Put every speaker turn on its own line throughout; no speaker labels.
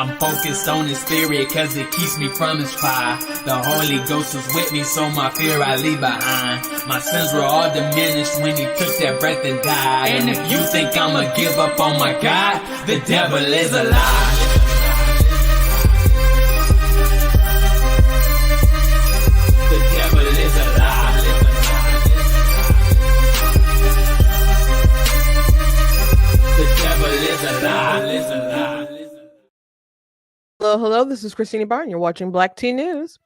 I'm focused on his spirit cause it keeps me from his pride. The Holy Ghost was with me, so my fear I leave behind. My sins were all diminished when he took that breath and died. And if you think I'ma give up on my God, the devil is a lie. The devil is a lie. The devil is a lie.
Hello, hello. This is Christina Barr. You're watching Black Tea News.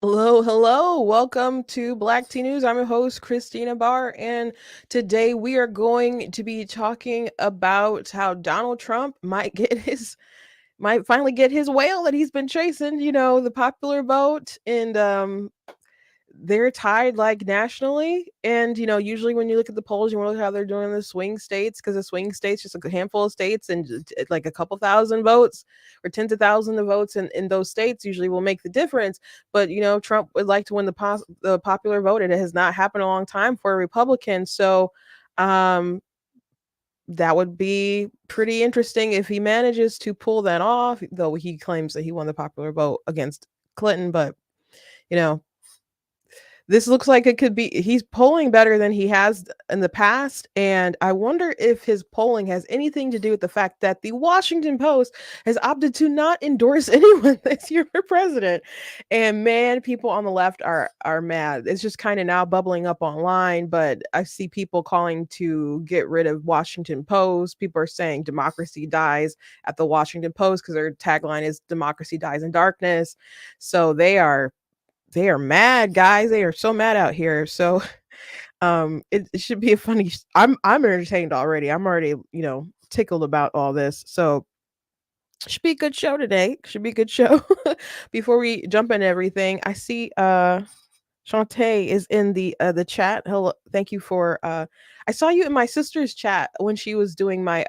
Hello, hello. Welcome to Black Tea News. I'm your host, Christina Barr, and today we are going to be talking about how Donald Trump might finally get his whale that he's been chasing, the popular vote, and they're tied like nationally. And usually when you look at the polls, you want to look at how they're doing in the swing states, because the swing states just a handful of states and like a couple thousand votes or tens of thousands of votes in those states usually will make the difference. But Trump would like to win the popular vote, and it has not happened a long time for a Republican. So that would be pretty interesting if he manages to pull that off, though he claims that he won the popular vote against Clinton. But this looks like it could be, he's polling better than he has in the past. And I wonder if his polling has anything to do with the fact that the Washington Post has opted to not endorse anyone this year for president. And man, people on the left are mad. It's just kind of now bubbling up online, but I see people calling to get rid of Washington Post. People are saying democracy dies at the Washington Post because their tagline is democracy dies in darkness. So they are mad, guys. They are so mad out here. So it should be a funny I'm entertained already. I'm already, tickled about all this. So should be a good show today. Should be a good show. Before we jump into everything, I see Shantae is in the chat. Hello, thank you for I saw you in my sister's chat when she was doing my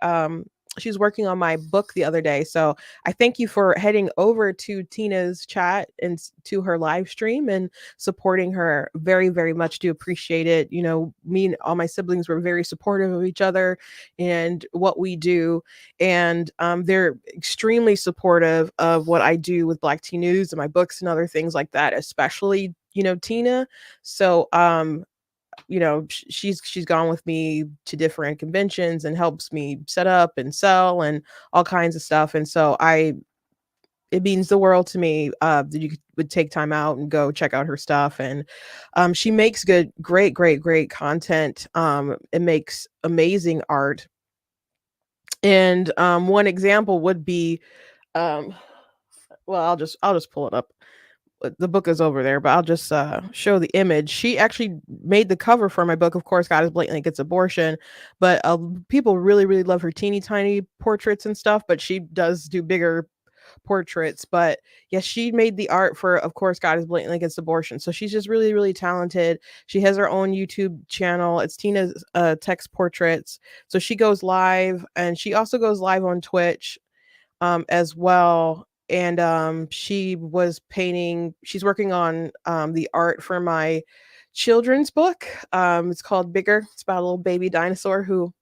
she was working on my book the other day. So I thank you for heading over to Tina's chat and to her live stream and supporting her. Very, very much do appreciate it. Me and all my siblings were very supportive of each other and what we do. And they're extremely supportive of what I do with Black Tea News and my books and other things like that, especially, Tina. So she's gone with me to different conventions and helps me set up and sell and all kinds of stuff. And so it means the world to me that you would take time out and go check out her stuff. And she makes great content. It makes amazing art. And one example would be well, I'll just pull it up. The book is over there, but I'll just show the image. She actually made the cover for my book, Of Course God is Blatantly Against Abortion, but people really love her teeny tiny portraits and stuff, but she does do bigger portraits. But yeah, she made the art for Of Course God is Blatantly Against Abortion. So she's just really talented. She has her own YouTube channel. It's Tina's Text Portraits. So she goes live, and she also goes live on Twitch as well. And she's working on the art for my children's book. It's called Bigger. It's about a little baby dinosaur who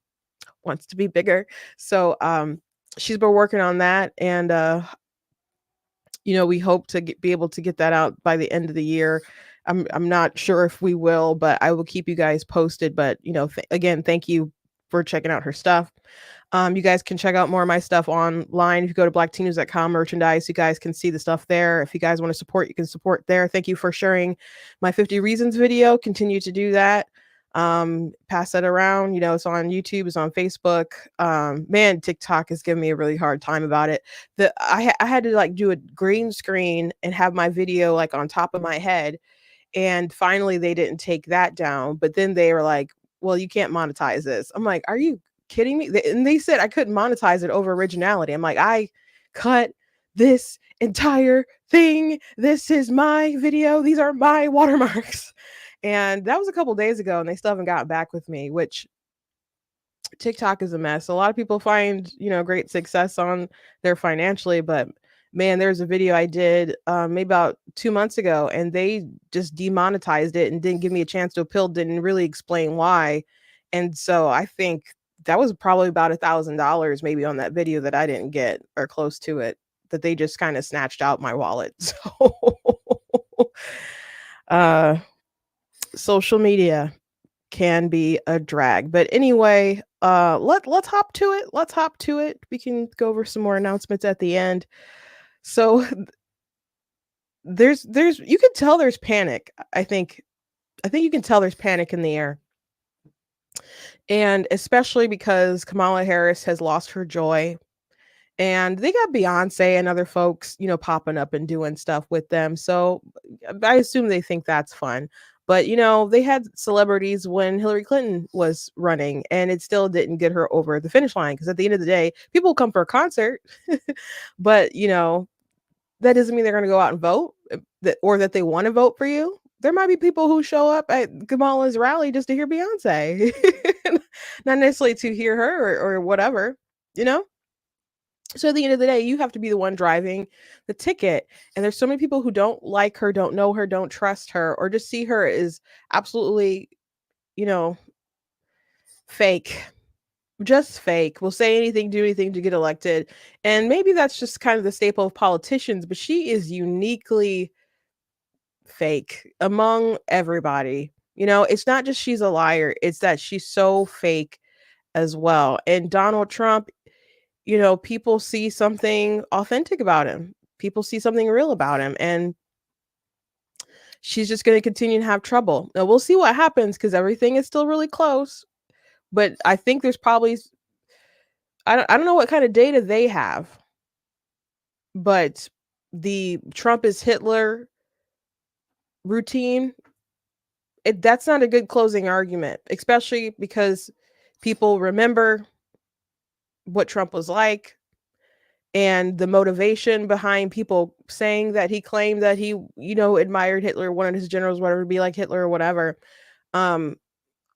wants to be bigger. So she's been working on that, and we hope to be able to get that out by the end of the year. I'm not sure if we will, but I will keep you guys posted. But again, thank you for checking out her stuff. You guys can check out more of my stuff online. If you go to blackteennews.com merchandise, you guys can see the stuff there. If you guys want to support, you can support there. Thank you for sharing my 50 reasons video. Continue to do that. Pass that around. It's on YouTube, it's on Facebook. Man, TikTok is giving me a really hard time about it. I had to do a green screen and have my video on top of my head. And finally they didn't take that down, but then they were like, well, you can't monetize this. I'm like, are you kidding me? And they said I couldn't monetize it over originality. I'm like, I cut this entire thing. This is my video. These are my watermarks. And that was a couple days ago, and they still haven't gotten back with me, which TikTok is a mess. A lot of people find, great success on there financially, but man, there's a video I did maybe about 2 months ago, and they just demonetized it and didn't give me a chance to appeal, didn't really explain why. And so I think that was probably about $1,000 maybe on that video that I didn't get or close to it, that they just kind of snatched out my wallet. So uh social media can be a drag. But anyway, let's hop to it. Let's hop to it. We can go over some more announcements at the end. So there's you can tell there's panic. I think you can tell there's panic in the air. And especially because Kamala Harris has lost her joy, and they got Beyonce and other folks, popping up and doing stuff with them. So I assume they think that's fun. But they had celebrities when Hillary Clinton was running, and it still didn't get her over the finish line. Because at the end of the day, people come for a concert, but that doesn't mean they're going to go out and vote, or that they want to vote for you. There might be people who show up at Kamala's rally just to hear Beyonce, not necessarily to hear her or whatever, you know? So at the end of the day, you have to be the one driving the ticket. And there's so many people who don't like her, don't know her, don't trust her, or just see her as absolutely, you know, fake. Just fake. Will say anything, do anything to get elected. And maybe that's just kind of the staple of politicians, but she is uniquely fake among everybody. It's not just she's a liar, it's that she's so fake as well. And Donald Trump, people see something authentic about him. People see something real about him. And she's just going to continue to have trouble. Now, we'll see what happens because everything is still really close. But I think there's probably, I don't know what kind of data they have, but the Trump is Hitler routine, that's not a good closing argument, especially because people remember what Trump was like, and the motivation behind people saying that he claimed that he, admired Hitler, wanted his generals, whatever, to be like Hitler or whatever.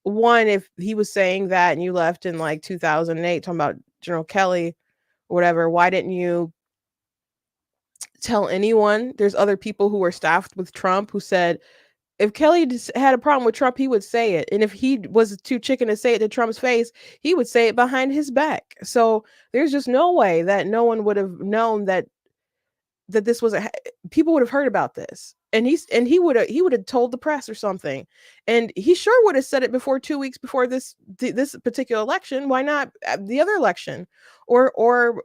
One, if he was saying that and you left in like 2008 talking about General Kelly or whatever, why didn't you tell anyone? There's other people who were staffed with Trump who said if Kelly had a problem with Trump, he would say it. And if he was too chicken to say it to Trump's face, he would say it behind his back. So there's just no way that no one would have known that this was people would have heard about this. And he would have told the press or something. And he sure would have said it before 2 weeks before this particular election. Why not the other election? Or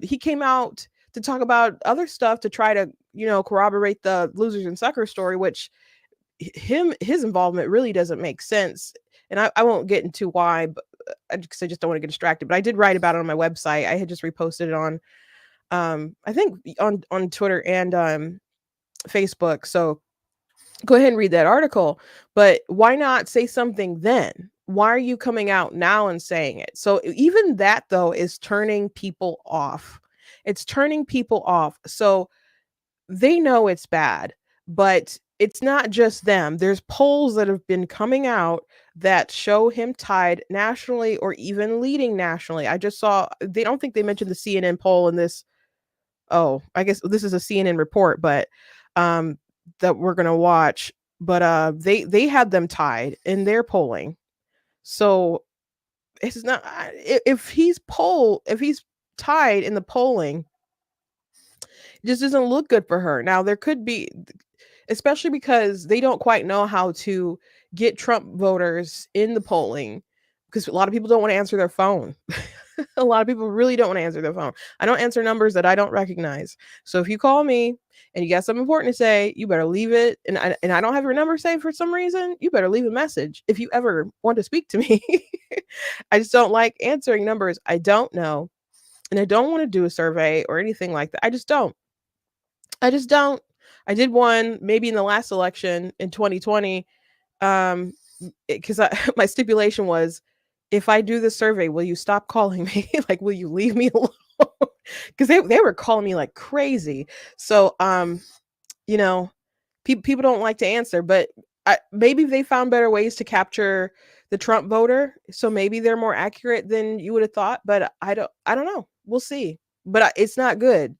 he came out to talk about other stuff to try to, corroborate the losers and suckers story, which his involvement really doesn't make sense. And I won't get into why, but because I just don't want to get distracted. But I did write about it on my website. I had just reposted it on I think on Twitter and Facebook. So go ahead and read that article. But why not say something then? Why are you coming out now and saying it? So even that, though, is turning people off. It's turning people off. So they know it's bad, but it's not just them. There's polls that have been coming out that show him tied nationally or even leading nationally. I just saw, they don't think they mentioned the CNN poll in this. Oh, I guess this is a CNN report, but that we're gonna watch. But they had them tied in their polling. So it's not, if he's tied in the polling, it just doesn't look good for her. Now there could be, especially because they don't quite know how to get Trump voters in the polling, because a lot of people don't want to answer their phone. A lot of people really don't want to answer their phone. I don't answer numbers that I don't recognize. So if you call me and you got something important to say, you better leave it. And I don't have your number saved for some reason, you better leave a message if you ever want to speak to me. I just don't like answering numbers I don't know. And I don't want to do a survey or anything like that. I just don't. I did one maybe in the last election in 2020, because my stipulation was, if I do the survey, will you stop calling me? Like, will you leave me alone? because they were calling me like crazy. So you know, people don't like to answer, but maybe they found better ways to capture the Trump voter, so maybe they're more accurate than you would have thought. But I don't know. We'll see. But it's not good.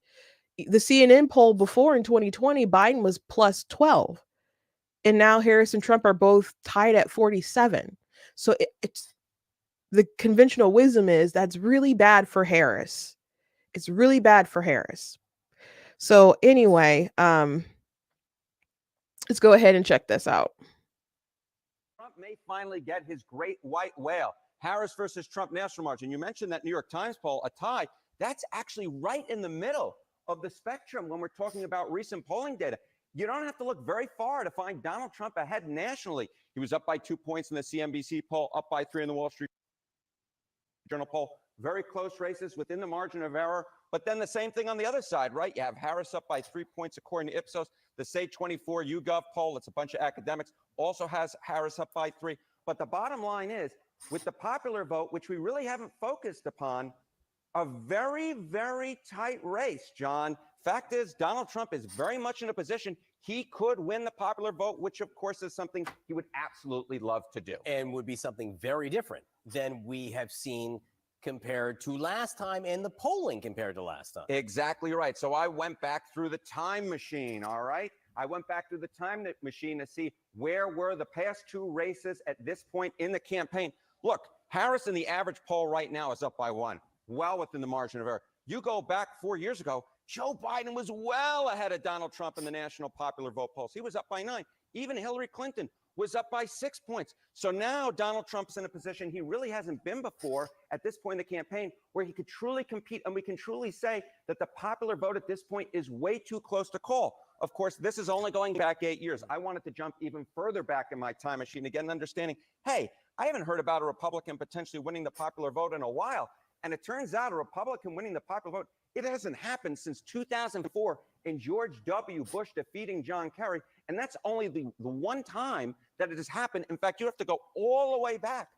The CNN poll before in 2020, Biden was plus 12, and now Harris and Trump are both tied at 47. So it's the conventional wisdom is that's really bad for Harris. It's really bad for Harris. So anyway, let's go ahead and check this out.
Trump may finally get his great white whale. Harris versus Trump national margin. You mentioned that New York Times poll, a tie. That's actually right in the middle of the spectrum when we're talking about recent polling data. You don't have to look very far to find Donald Trump ahead nationally. He was up by 2 points in the CNBC poll, up by 3 in the Wall Street Journal poll. Very close races within the margin of error. But then the same thing on the other side, right? You have Harris up by 3 points according to Ipsos. The Say 24 YouGov poll, it's a bunch of academics, also has Harris up by 3. But the bottom line is, with the popular vote, which we really haven't focused upon, a very, very tight race, John. Fact is, Donald Trump is very much in a position he could win the popular vote, which of course is something he would absolutely love to do.
And would be something very different than we have seen compared to last time and the polling compared to last time.
Exactly right. So I went back through the time machine, all right? I went back through the time machine to see where were the past 2 races at this point in the campaign. Look, Harris in the average poll right now is up by 1, well within the margin of error. You go back 4 years ago, Joe Biden was well ahead of Donald Trump in the national popular vote polls. He was up by 9. Even Hillary Clinton was up by 6 points. So now Donald Trump's in a position he really hasn't been before at this point in the campaign, where he could truly compete, and we can truly say that the popular vote at this point is way too close to call. Of course, this is only going back 8 years. I wanted to jump even further back in my time machine to get an understanding. Hey, I haven't heard about a Republican potentially winning the popular vote in a while. And it turns out a Republican winning the popular vote, it hasn't happened since 2004 in George W. Bush defeating John Kerry. And that's only the one time that it has happened. In fact, you have to go all the way back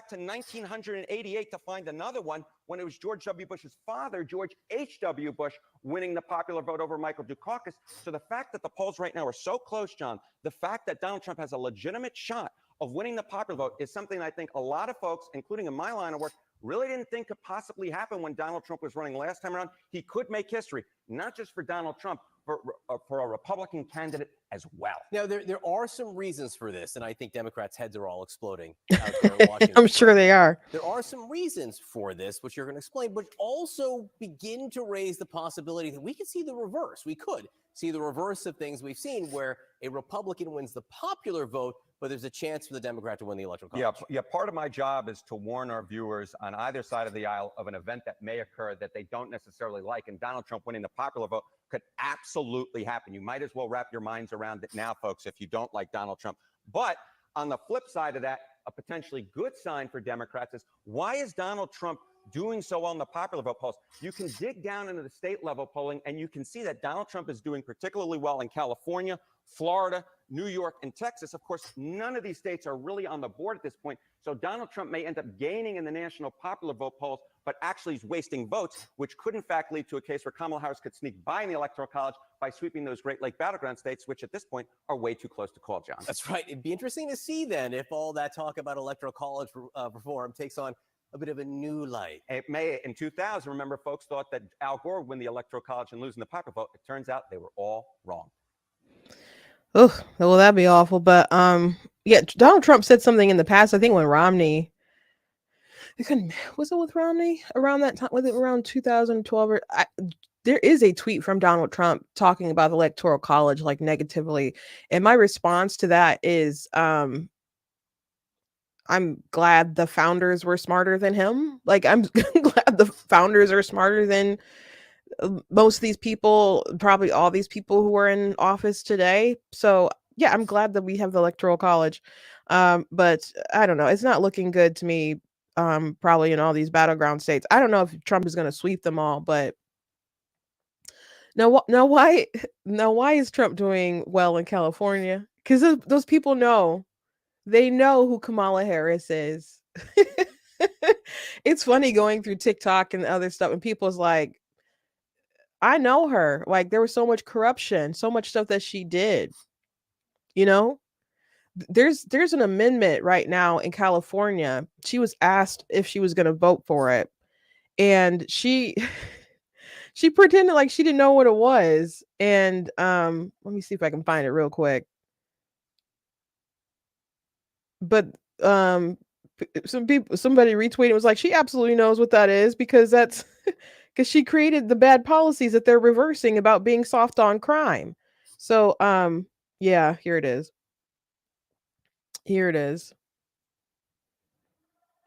to 1988 to find another one, when it was George W. Bush's father, George H.W. Bush, winning the popular vote over Michael Dukakis. So the fact that the polls right now are so close, John, the fact that Donald Trump has a legitimate shot of winning the popular vote is something I think a lot of folks, including in my line of work, really didn't think could possibly happen when Donald Trump was running last time around. He could make history, not just for Donald Trump, for a Republican candidate as well.
Now, there are some reasons for this, and I think Democrats' heads are all exploding out there in Washington.
I'm sure they are.
There are some reasons for this, which you're going to explain, but also begin to raise the possibility that we could see the reverse. We could see the reverse of things we've seen, where a Republican wins the popular vote, but there's a chance for the Democrat to win the electoral college.
Yeah. Part of my job is to warn our viewers on either side of the aisle of an event that may occur that they don't necessarily like. And Donald Trump winning the popular vote could absolutely happen. You might as well wrap your minds around it now, folks, if you don't like Donald Trump. But on the flip side of that, a potentially good sign for Democrats is, why is Donald Trump doing so well in the popular vote polls? You can dig down into the state level polling, and you can see that Donald Trump is doing particularly well in California, Florida, New York, and Texas. Of course, none of these states are really on the board at this point. So Donald Trump may end up gaining in the national popular vote polls, but actually he's wasting votes, which could in fact lead to a case where Kamala Harris could sneak by in the electoral college by sweeping those Great Lake battleground states, which at this point are way too close to call, John.
That's right. It'd be interesting to see then if all that talk about electoral college reform takes on a bit of a new light.
It may. In 2000, remember, folks thought that Al Gore would win the electoral college and lose in the popular vote. It turns out they were all wrong.
Oh, well, that'd be awful. But yeah, Donald Trump said something in the past. I think when Romney, was it with Romney around that time? Was it around 2012? There is a tweet from Donald Trump talking about the electoral college like negatively, and my response to that is, I'm glad the founders were smarter than him. Like, I'm glad the founders are smarter than most of these people, probably all these people who are in office today. So yeah, I'm glad that we have the electoral college. But I don't know. It's not looking good to me. Probably in all these battleground states. I don't know if Trump is going to sweep them all, but now why is Trump doing well in California? Because those people know, they know who Kamala Harris is. It's funny going through TikTok and other stuff, and people's like, I know her. Like there was so much corruption, so much stuff that she did. You know, there's an amendment right now in California. She was asked if she was going to vote for it, and she she pretended like she didn't know what it was. And let me see if I can find it real quick. But um somebody retweeted was like, she absolutely knows what that is because that's because she created the bad policies that they're reversing about being soft on crime. So yeah, here it is. Here it is.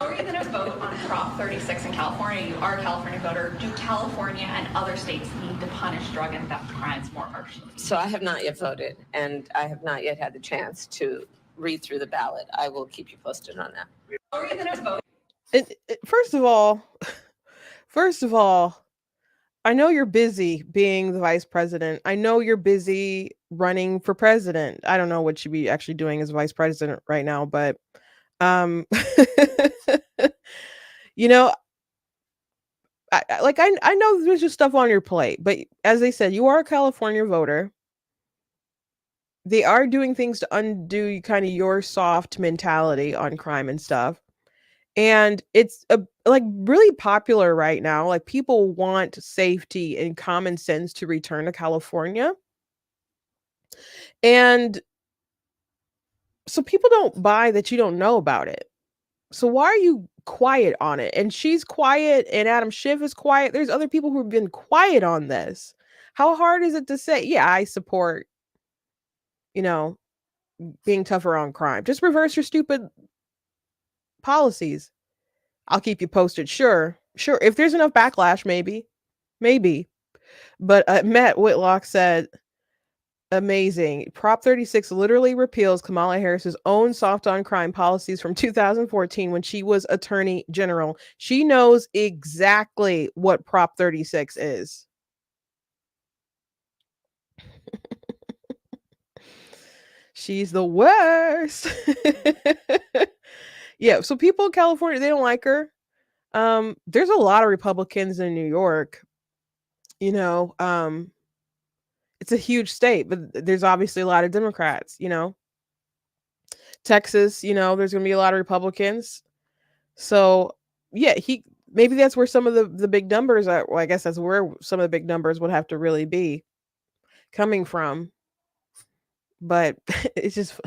How are you going to vote on Prop 36 in California? You are a California voter. Do California and other states need to punish drug and theft crimes more harshly?
So I have not yet voted, and I have not yet had the chance to read through the ballot. I will keep you posted on that.
How are you going to vote?
First of all, I know you're busy being the vice president. I know you're busy running for president. I don't know what you'd be actually doing as vice president right now, but um you know, I know there's just stuff on your plate, but as they said, you are a California voter. They are doing things to undo kind of your soft mentality on crime and stuff. And it's like really popular right now. Like people want safety and common sense to return to California. And so people don't buy that you don't know about it. So why are you quiet on it? And she's quiet and Adam Schiff is quiet. There's other people who've been quiet on this. How hard is it to say, yeah, I support, you know, being tougher on crime? Just reverse your stupid policies. I'll keep you posted. Sure. Sure. If there's enough backlash, maybe. But Matt Whitlock said, amazing. Prop 36 literally repeals Kamala Harris's own soft on crime policies from 2014 when she was attorney general. She knows exactly what Prop 36 is. She's the worst. Yeah, so people in California, they don't like her. There's a lot of Republicans in New York. You know, it's a huge state, but there's obviously a lot of Democrats, you know. Texas, you know, there's going to be a lot of Republicans. So, yeah, maybe that's where some of the big numbers are. Well, I guess that's where some of the big numbers would have to really be coming from. But it's just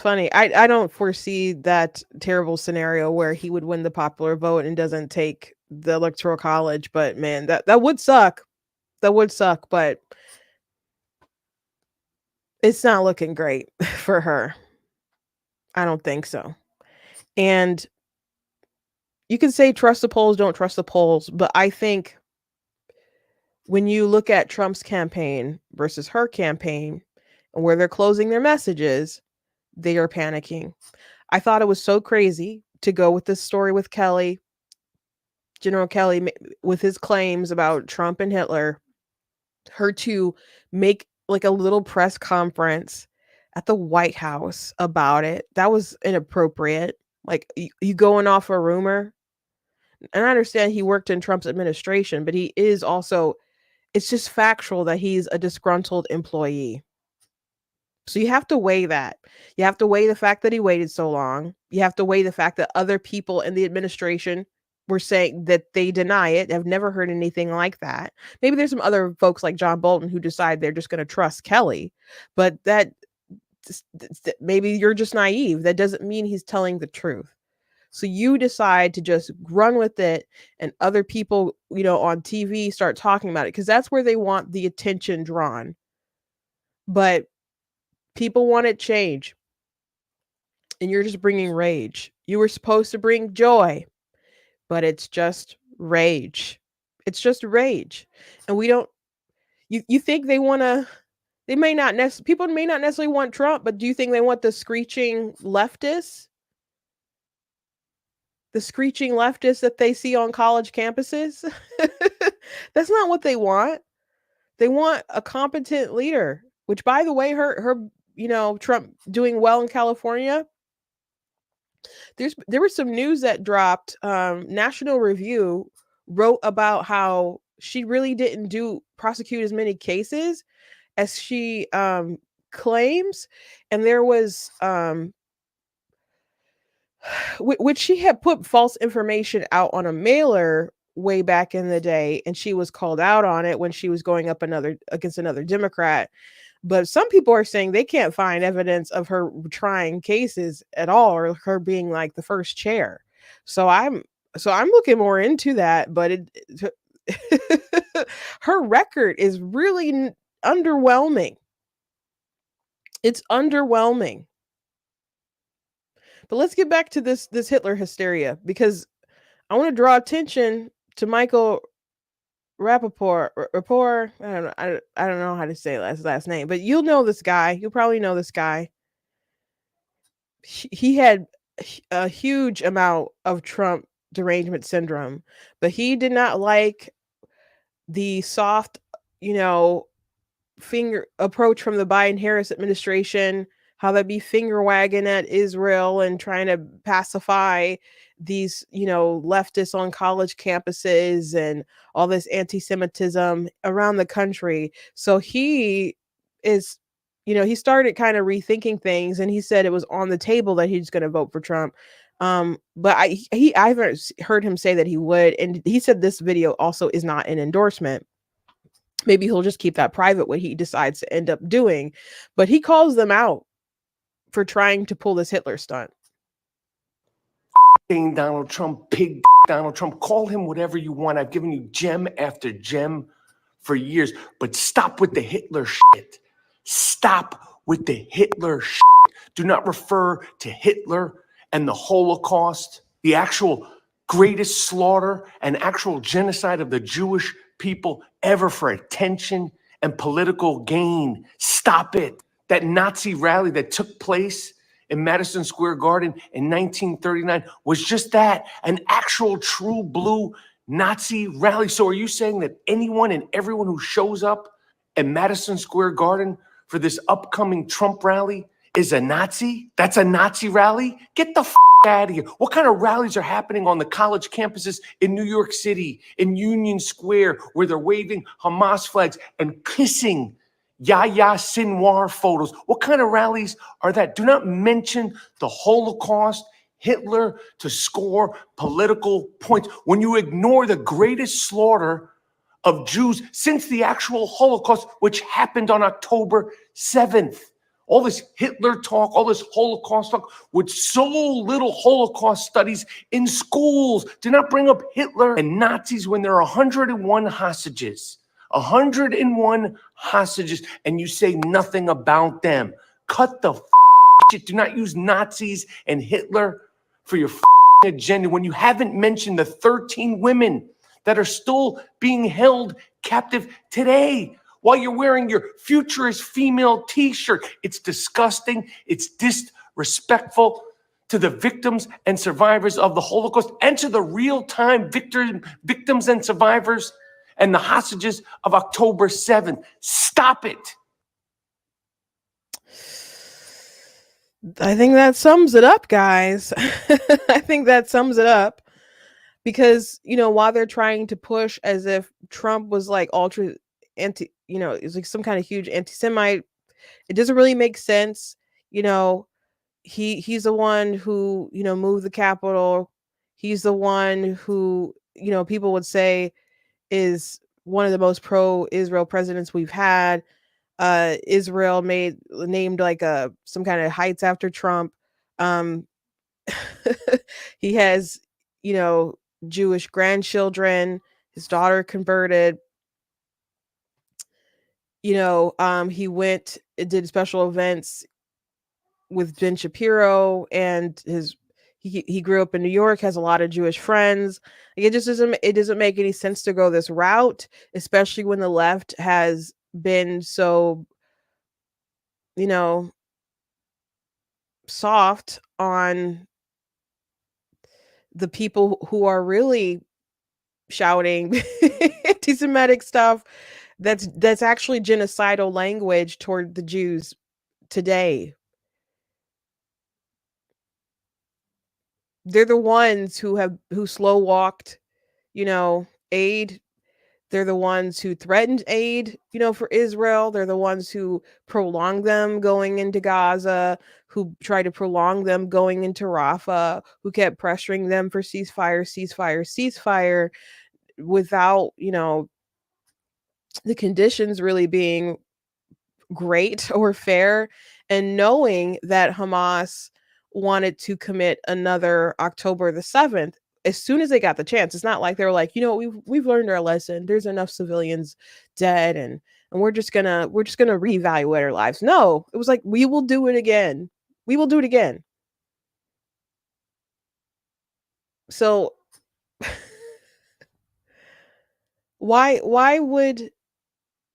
funny. I don't foresee that terrible scenario where he would win the popular vote and doesn't take the electoral college, but man, that would suck. That would suck, but it's not looking great for her. I don't think so. And you can say trust the polls, don't trust the polls, but I think when you look at Trump's campaign versus her campaign and where they're closing their messages, they are panicking. I thought it was so crazy to go with this story with Kelly, General Kelly, with his claims about Trump and Hitler, her to make like a little press conference at the White House about it. That was inappropriate. Like you going off a rumor. And I understand he worked in Trump's administration, but he is also, it's just factual that he's a disgruntled employee. So you have to weigh that. You have to weigh the fact that he waited so long. You have to weigh the fact that other people in the administration were saying that they deny it. I've never heard anything like that. Maybe there's some other folks like John Bolton who decide they're just going to trust Kelly, but maybe you're just naive. That doesn't mean he's telling the truth. So you decide to just run with it, and other people, you know, on TV start talking about it because that's where they want the attention drawn. But people wanted change, and you're just bringing rage. You were supposed to bring joy, but it's just rage. It's just rage. And we don't, you think they want to, they may not, people may not necessarily want Trump, but do you think they want the screeching leftists? The screeching leftists that they see on college campuses? That's not what they want. They want a competent leader, which by the way, her, you know, Trump doing well in California. There was some news that dropped. National Review wrote about how she really didn't prosecute as many cases as she claims, and there was which she had put false information out on a mailer way back in the day, and she was called out on it when she was going up against another Democrat. But some people are saying they can't find evidence of her trying cases at all, or her being like the first chair. So I'm looking more into that, but her record is really underwhelming. It's underwhelming. But let's get back to this Hitler hysteria, because I want to draw attention to Michael Rappaport. I don't know how to say his last name, but you'll know this guy. You'll probably know this guy. He had a huge amount of Trump derangement syndrome, but he did not like the soft, finger approach from the Biden-Harris administration, how they'd be finger wagging at Israel and trying to pacify these, leftists on college campuses and all this anti-Semitism around the country. So he is, he started kind of rethinking things, and he said it was on the table that he's going to vote for Trump. But I haven't heard him say that he would, and he said this video also is not an endorsement. Maybe he'll just keep that private, what he decides to end up doing. But he calls them out for trying to pull this Hitler stunt.
Donald Trump, pig Donald Trump, call him whatever you want. I've given you gem after gem for years, but stop with the Hitler shit. Stop with the Hitler shit. Do not refer to Hitler and the Holocaust, the actual greatest slaughter and actual genocide of the Jewish people ever, for attention and political gain. Stop it. That Nazi rally that took place in Madison Square Garden in 1939 was just that, an actual true blue Nazi rally. So are you saying that anyone and everyone who shows up at Madison Square Garden for this upcoming Trump rally is a Nazi? That's a Nazi rally? Get the out of here. What kind of rallies are happening on the college campuses in New York City, in Union Square, where they're waving Hamas flags and kissing Yahya Sinwar photos? What kind of rallies are that? Do not mention the Holocaust, Hitler, to score political points when you ignore the greatest slaughter of Jews since the actual Holocaust, which happened on October 7th. All this Hitler talk, all this Holocaust talk, with so little Holocaust studies in schools. Do not bring up Hitler and Nazis when there are 101 hostages. 101 hostages, and you say nothing about them. Cut the shit. Do not use Nazis and Hitler for your agenda when you haven't mentioned the 13 women that are still being held captive today while you're wearing your futurist female t-shirt. It's disgusting. It's disrespectful to the victims and survivors of the Holocaust and to the real-time victims and survivors and the hostages of October 7th. Stop it.
I think that sums it up, guys. I think that sums it up, because, while they're trying to push as if Trump was like ultra anti, it's like some kind of huge anti-Semite, it doesn't really make sense. He's the one who, moved the Capitol. He's the one who, people would say is one of the most pro-Israel presidents we've had. Israel named like some kind of heights after Trump. He has, Jewish grandchildren. His daughter converted. He did special events with Ben Shapiro, and he grew up in New York, has a lot of Jewish friends. Like, it doesn't make any sense to go this route, especially when the left has been so, soft on the people who are really shouting anti-Semitic stuff that's actually genocidal language toward the Jews today. They're the ones who slow walked, aid. They're the ones who threatened aid, for Israel. They're the ones who prolonged them going into Gaza, who tried to prolong them going into Rafah, who kept pressuring them for ceasefire, ceasefire, ceasefire without, the conditions really being great or fair, and knowing that Hamas wanted to commit another October the 7th as soon as they got the chance. It's not like they were like, we've learned our lesson. There's enough civilians dead, and we're just gonna reevaluate our lives. No, it was like, we will do it again. We will do it again. So why would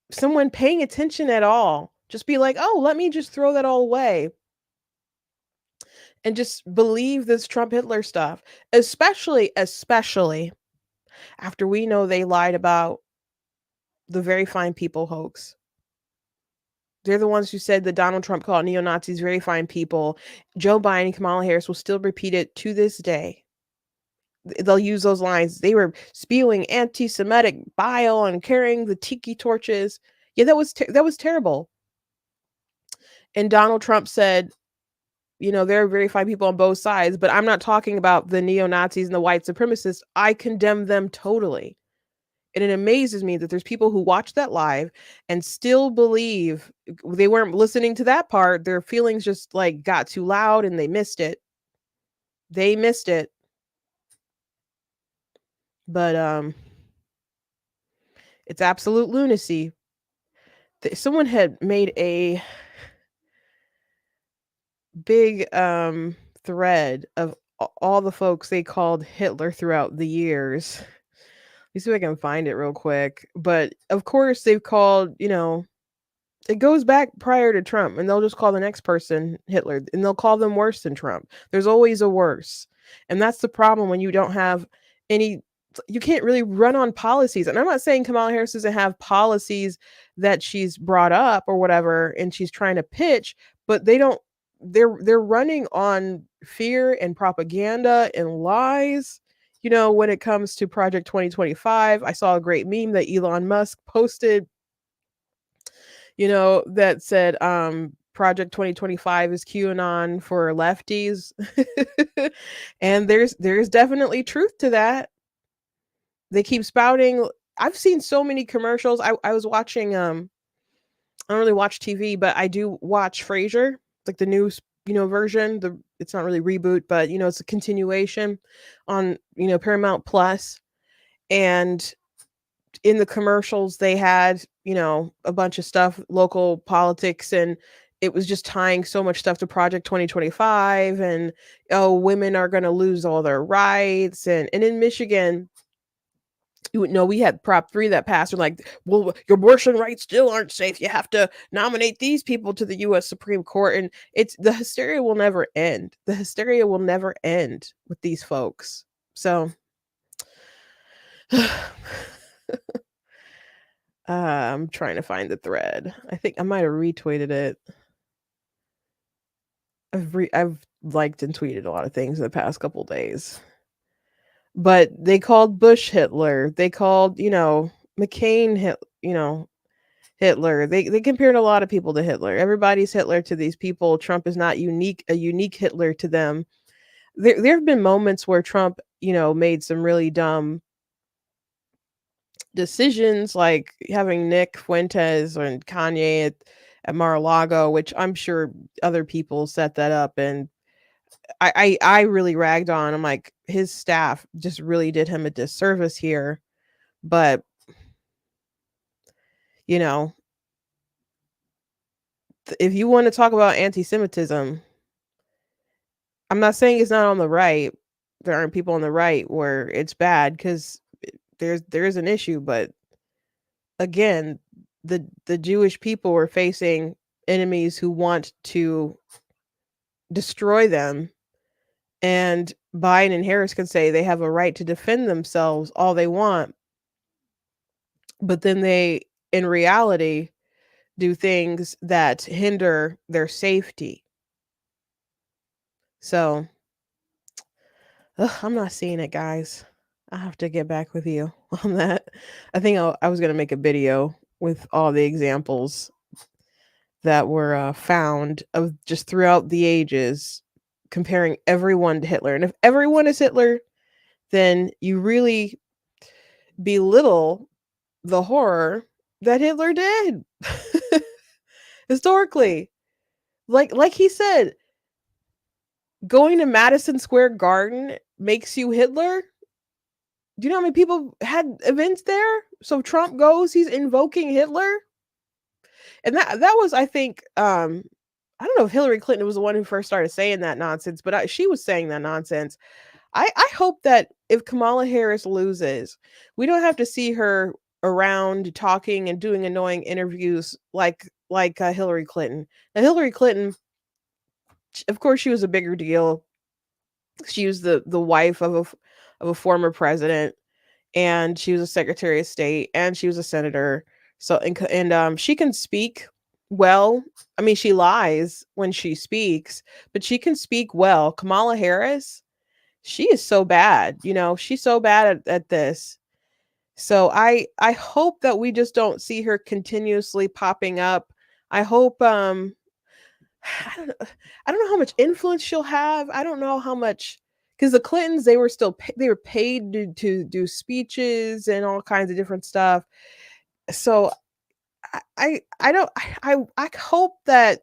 someone paying attention at all just be like, oh, let me just throw that all away and just believe this Trump Hitler stuff, especially after we know they lied about the Very Fine People hoax. They're the ones who said that Donald Trump called neo-Nazis very fine people. Joe Biden and Kamala Harris will still repeat it to this day. They'll use those lines. They were spewing anti-Semitic bile and carrying the tiki torches. Yeah, that was terrible. And Donald Trump said, there are very fine people on both sides, but I'm not talking about the neo-Nazis and the white supremacists. I condemn them totally. And it amazes me that there's people who watch that live and still believe they weren't listening to that part. Their feelings just like got too loud and they missed it. They missed it. But it's absolute lunacy. Someone had made a big thread of all the folks they called Hitler throughout the years. Let me see if I can find it real quick. But of course, they've called, it goes back prior to Trump, and they'll just call the next person Hitler, and they'll call them worse than Trump. There's always a worse. And that's the problem when you don't have any, you can't really run on policies. And I'm not saying Kamala Harris doesn't have policies that she's brought up or whatever, and she's trying to pitch, but they're running on fear and propaganda and lies. When it comes to Project 2025, I saw a great meme that Elon Musk posted, that said, Project 2025 is QAnon for lefties. And there's definitely truth to that. They keep spouting. I've seen so many commercials. I was watching, I don't really watch TV, but I do watch Frasier, like the new, version. It's not really reboot, but it's a continuation on, Paramount Plus. And in the commercials they had, a bunch of stuff, local politics, and it was just tying so much stuff to Project 2025, and oh, women are going to lose all their rights, and in Michigan, we had Prop 3 that passed. We're like, well, your abortion rights still aren't safe. You have to nominate these people to the U.S. Supreme Court. And the hysteria will never end. The hysteria will never end with these folks. So I'm trying to find the thread. I think I might have retweeted it. I've liked and tweeted a lot of things in the past couple days. But they called Bush Hitler. They called, McCain Hitler. They compared a lot of people to Hitler. Everybody's Hitler to these people. Trump is not a unique Hitler to them. There have been moments where Trump, made some really dumb decisions, like having Nick Fuentes and Kanye at Mar-a-Lago, which I'm sure other people set that up, and I really ragged on. I'm like, his staff just really did him a disservice here. But if you want to talk about anti-Semitism, I'm not saying it's not on the right. There aren't people on the right where it's bad, because there is an issue, but again, the Jewish people were facing enemies who want to destroy them, and Biden and Harris can say they have a right to defend themselves all they want, but then they, in reality, do things that hinder their safety. So Ugh, I'm not seeing it, guys. I have to get back with you on that. I think I was gonna make a video with all the examples that were found of just throughout the ages, comparing everyone to Hitler. And if everyone is Hitler, then you really belittle the horror that Hitler did historically. Like he said, going to Madison Square Garden makes you Hitler. Do you know how many people had events there? So Trump goes, he's invoking Hitler. And that was, I think, I don't know if Hillary Clinton was the one who first started saying that nonsense, but she was saying that nonsense. I hope that if Kamala Harris loses, we don't have to see her around talking and doing annoying interviews like Hillary Clinton. Now Hillary Clinton, of course, she was a bigger deal. She was the wife of a former president, and she was a secretary of state, and she was a senator. So and she can speak well. I mean, she lies when she speaks, but she can speak well. Kamala Harris, she is so bad. She's so bad at this. So I hope that we just don't see her continuously popping up. I hope I don't know. I don't know how much influence she'll have. I don't know how much, because the Clintons, they were still they were paid to do speeches and all kinds of different stuff. So I don't I hope that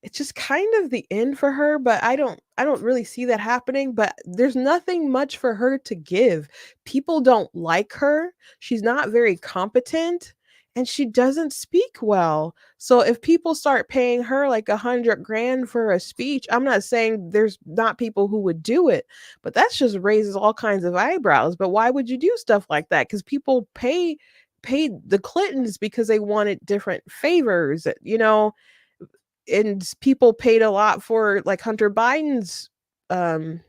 it's just kind of the end for her, but I don't really see that happening. But there's nothing much for her to give. People don't like her. She's not very competent, and she doesn't speak well. So if people start paying her like 100 grand for a speech, I'm not saying there's not people who would do it, but that's just raises all kinds of eyebrows. But why would you do stuff like that? Because people paid the Clintons because they wanted different favors, and people paid a lot for like Hunter Biden's um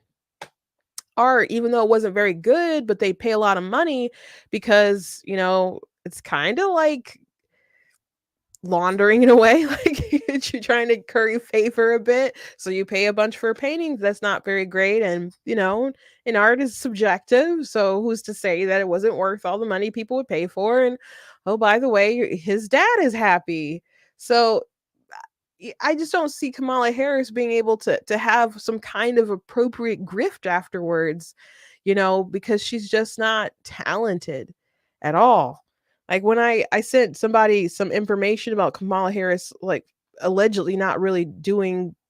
art, even though it wasn't very good, but they pay a lot of money because, it's kind of like laundering in a way, like you're trying to curry favor a bit. So you pay a bunch for paintings that's not very great. And, and art is subjective. So who's to say that it wasn't worth all the money people would pay for? And oh, by the way, his dad is happy. So I just don't see Kamala Harris being able to have some kind of appropriate grift afterwards, because she's just not talented at all. Like when I sent somebody some information about Kamala Harris, like allegedly not really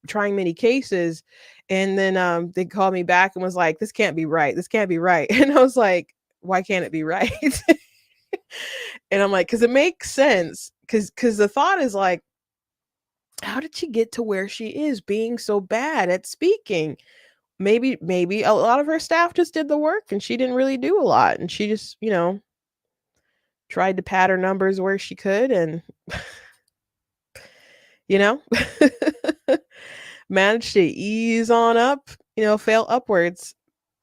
trying many cases, and then they called me back and was like, "This can't be right. This can't be right." And I was like, "Why can't it be right?" And I'm like, "Because it makes sense. Because the thought is like, how did she get to where she is being so bad at speaking? Maybe a lot of her staff just did the work and she didn't really do a lot, and she just, tried to pad her numbers where she could, and you know, managed to ease on up, fail upwards.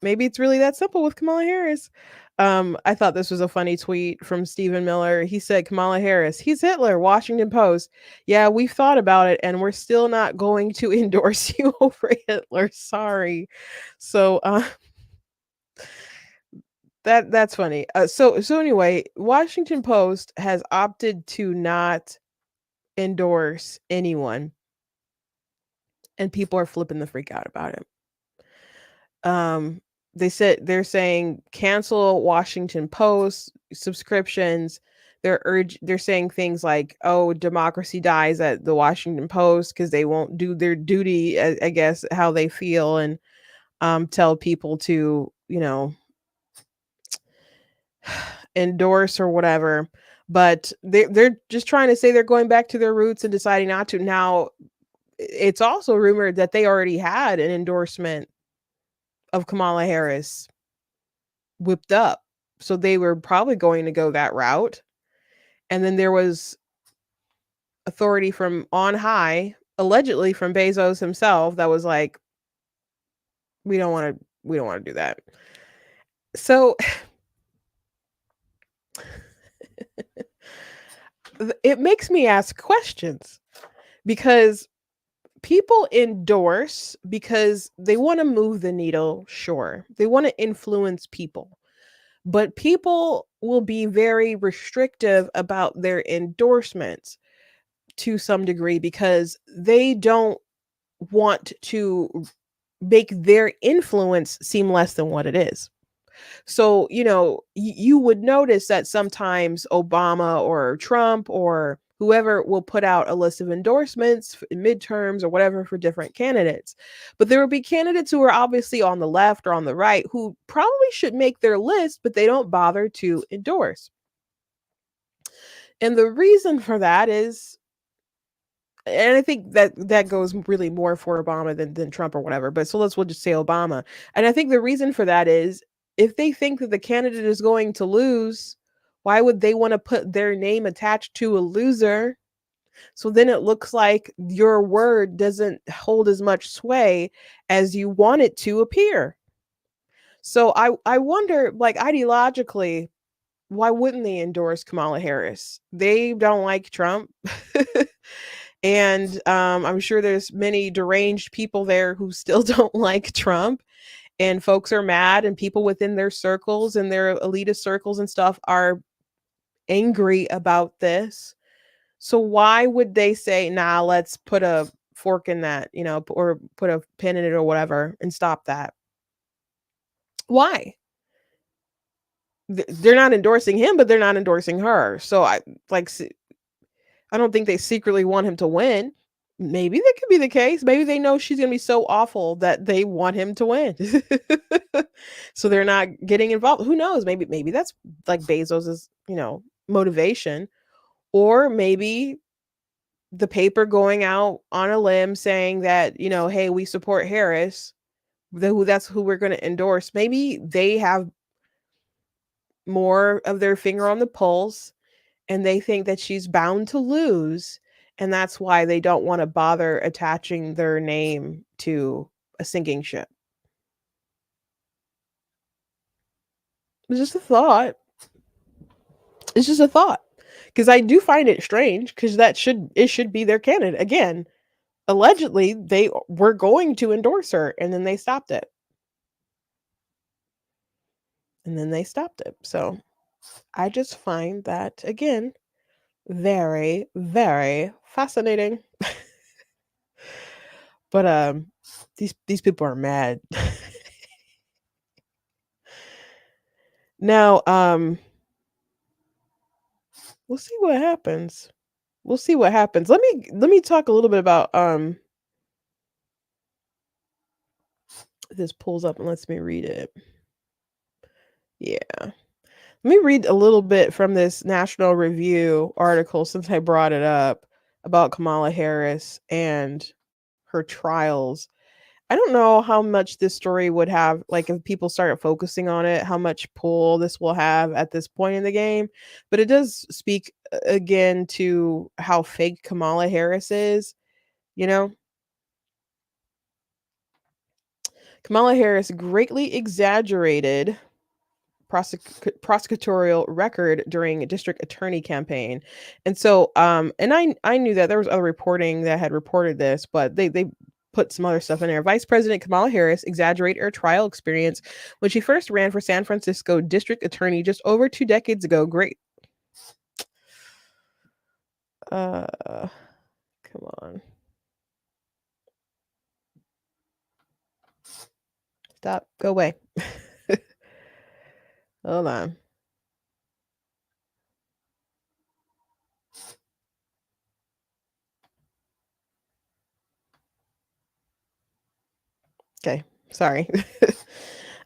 Maybe it's really that simple with Kamala Harris. I thought this was a funny tweet from Stephen Miller. He said, Kamala Harris, he's Hitler, Washington Post. Yeah, we've thought about it and we're still not going to endorse you over Hitler. Sorry. So that's funny. So anyway, Washington Post has opted to not endorse anyone, and people are flipping the freak out about it. They're saying cancel Washington Post subscriptions. They're saying things like, oh, democracy dies at the Washington Post because they won't do their duty, I guess, how they feel, and tell people to, endorse or whatever. But they're just trying to say they're going back to their roots and deciding not to. Now, it's also rumored that they already had an endorsement of Kamala Harris whipped up. So they were probably going to go that route. And then there was authority from on high, allegedly from Bezos himself, that was like, we don't want to do that. So it makes me ask questions, because people endorse because they want to move the needle, sure. They want to influence people. But people will be very restrictive about their endorsements to some degree because they don't want to make their influence seem less than what it is. So, you would notice that sometimes Obama or Trump or whoever will put out a list of endorsements in midterms or whatever for different candidates. But there will be candidates who are obviously on the left or on the right who probably should make their list, but they don't bother to endorse. And the reason for that is, and I think that goes really more for Obama than Trump or whatever. But so we'll just say Obama. And I think the reason for that is if they think that the candidate is going to lose, why would they want to put their name attached to a loser? So then it looks like your word doesn't hold as much sway as you want it to appear. So I wonder, like, ideologically, why wouldn't they endorse Kamala Harris? They don't like Trump. And I'm sure there's many deranged people there who still don't like Trump. And folks are mad, and people within their circles and their elitist circles and stuff are angry about this. So why would they say, nah, let's put a fork in that, or put a pin in it or whatever and stop that? Why? They're not endorsing him, but they're not endorsing her. So I don't think they secretly want him to win. Maybe that could be the case. Maybe they know she's going to be so awful that they want him to win. So they're not getting involved. Who knows? Maybe that's like Bezos's, motivation. Or maybe the paper going out on a limb saying that, hey, we support Harris, that's who we're going to endorse. Maybe they have more of their finger on the pulse and they think that she's bound to lose. And that's why they don't want to bother attaching their name to a sinking ship. It's just a thought. It's just a thought. Because I do find it strange because it should be their candidate. Again, allegedly, they were going to endorse her and then they stopped it. So I just find that, again, very, very fascinating. But these people are mad. Now, we'll see what happens. Let me talk a little bit about this pulls up and lets me read it. Yeah. Let me read a little bit from this National Review article since I brought it up about Kamala Harris and her trials. I don't know how much this story would have, like, if people started focusing on it, how much pull this will have at this point in the game. But it does speak again to how fake Kamala Harris is, Kamala Harris greatly exaggerated prosecutorial record during a district attorney campaign. And so and I knew that there was other reporting that had reported this, but they put some other stuff in there. Vice President Kamala Harris exaggerated her trial experience when she first ran for San Francisco district attorney just over 2 decades ago. Great. Come on. Stop. Go away. Hold on. Okay, sorry.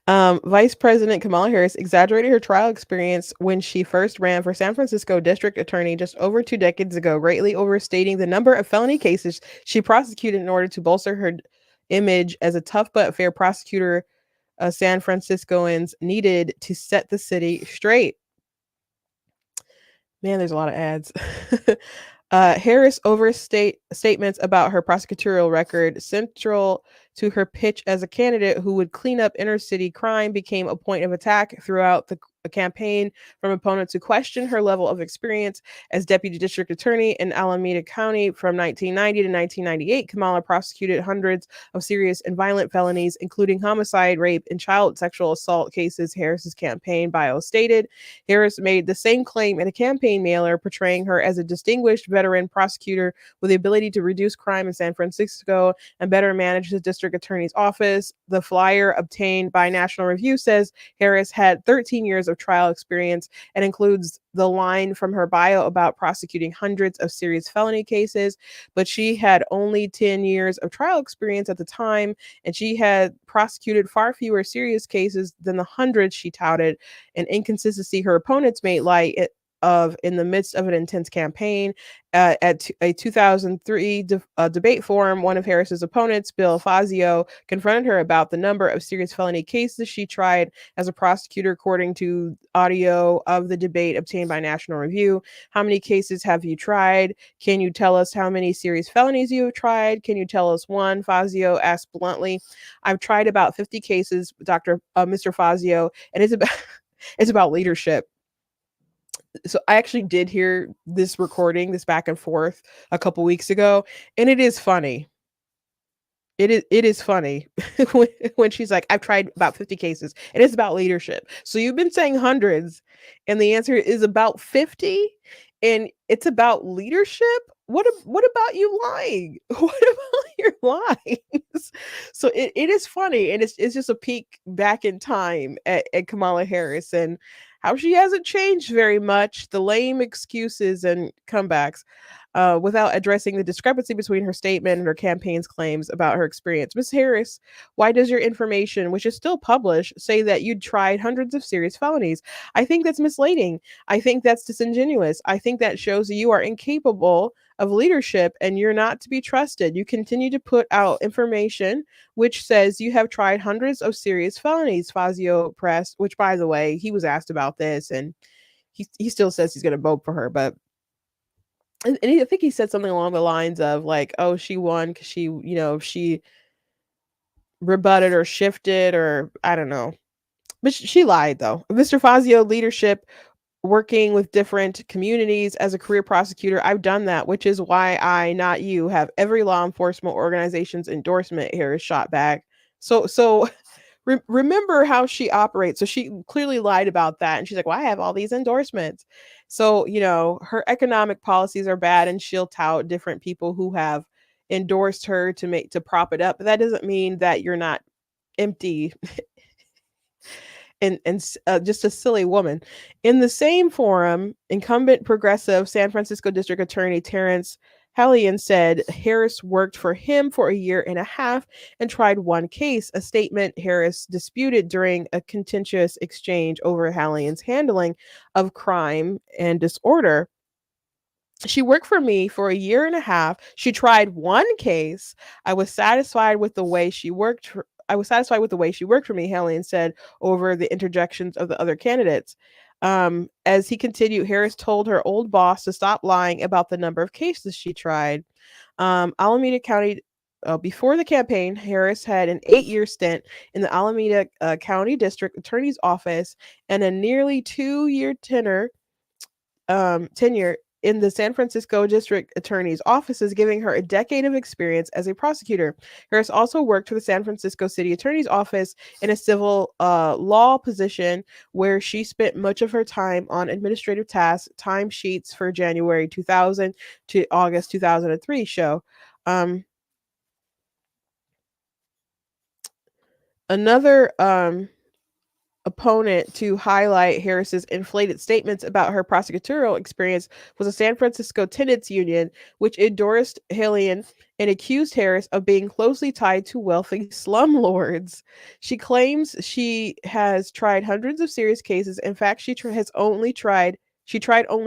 Vice President Kamala Harris exaggerated her trial experience when she first ran for San Francisco district attorney just over 2 decades ago, greatly overstating the number of felony cases she prosecuted in order to bolster her image as a tough but fair prosecutor San Franciscoans needed to set the city straight. Man, there's a lot of ads. Harris statements about her prosecutorial record central to her pitch as a candidate who would clean up inner city crime became a point of attack throughout the a campaign from opponents who questioned her level of experience as deputy district attorney in Alameda County from 1990 to 1998. Kamala prosecuted hundreds of serious and violent felonies, including homicide, rape, and child sexual assault cases, Harris's campaign bio stated. Harris made the same claim in a campaign mailer portraying her as a distinguished veteran prosecutor with the ability to reduce crime in San Francisco and better manage the district attorney's office. The flyer obtained by National Review says Harris had 13 years of trial experience and includes the line from her bio about prosecuting hundreds of serious felony cases, but she had only 10 years of trial experience at the time, and she had prosecuted far fewer serious cases than the hundreds she touted, an inconsistency her opponents made light of in the midst of an intense campaign. At a 2003 debate forum, one of Harris's opponents, Bill Fazio, confronted her about the number of serious felony cases she tried as a prosecutor, according to audio of the debate obtained by National Review. How many cases have you tried? Can you tell us how many serious felonies you have tried? Can you tell us one? Fazio asked bluntly. I've tried about 50 cases, Mr. Fazio, and it's about it's about leadership. So I actually did hear this recording, this back and forth a couple weeks ago, and it is funny. It is funny when she's like, I've tried about 50 cases, and it's about leadership. So you've been saying hundreds, and the answer is about 50, and it's about leadership. What about you lying? What about your lies? So it is funny, and it's just a peek back in time at Kamala Harris and how she hasn't changed very much, the lame excuses and comebacks, without addressing the discrepancy between her statement and her campaign's claims about her experience. Ms. Harris, why does your information, which is still published, say that you'd tried hundreds of serious felonies? I think that's misleading. I think that's disingenuous. I think that shows that you are incapable of leadership and you're not to be trusted. You continue to put out information which says you have tried hundreds of serious felonies, Fazio pressed, which, by the way, he was asked about this and he still says he's going to vote for her. But I think he said something along the lines of like, oh, she won because she rebutted or shifted, or I don't know. But she lied, though. Mr. Fazio, leadership, working with different communities as a career prosecutor, I've done that, which is why I, not you, have every law enforcement organization's endorsement. Here is shot back. So remember how she operates. So she clearly lied about that, and she's like, well, I have all these endorsements. So her economic policies are bad, and she'll tout different people who have endorsed her to prop it up. But that doesn't mean that you're not empty and just a silly woman. In the same forum, incumbent progressive San Francisco District Attorney Terrence Hallian said Harris worked for him for a year and a half and tried one case, a statement Harris disputed during a contentious exchange over Hallian's handling of crime and disorder. She worked for me for a year and a half. She tried one case. I was satisfied with the way she worked for me, Helene said over the interjections of the other candidates. As he continued, Harris told her old boss to stop lying about the number of cases she tried. Alameda County, before the campaign, Harris had an 8-year stint in the Alameda County District Attorney's Office and a nearly 2-year tenure in the San Francisco District Attorney's offices, giving her a decade of experience as a prosecutor. Harris also worked for the San Francisco City Attorney's Office in a civil law position where she spent much of her time on administrative tasks. Timesheets for January 2000 to August 2003 show. Another opponent to highlight Harris's inflated statements about her prosecutorial experience was a San Francisco tenants union, which endorsed Hallian and accused Harris of being closely tied to wealthy slumlords. She claims she has tried hundreds of serious cases. In fact, she tried only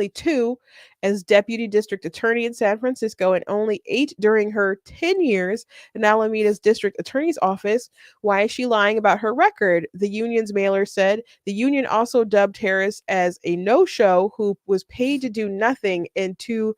2 as deputy district attorney in San Francisco and only 8 during her 10 years in Alameda's district attorney's office. Why is she lying about her record? The union's mailer said. The union also dubbed Harris as a no-show who was paid to do nothing and to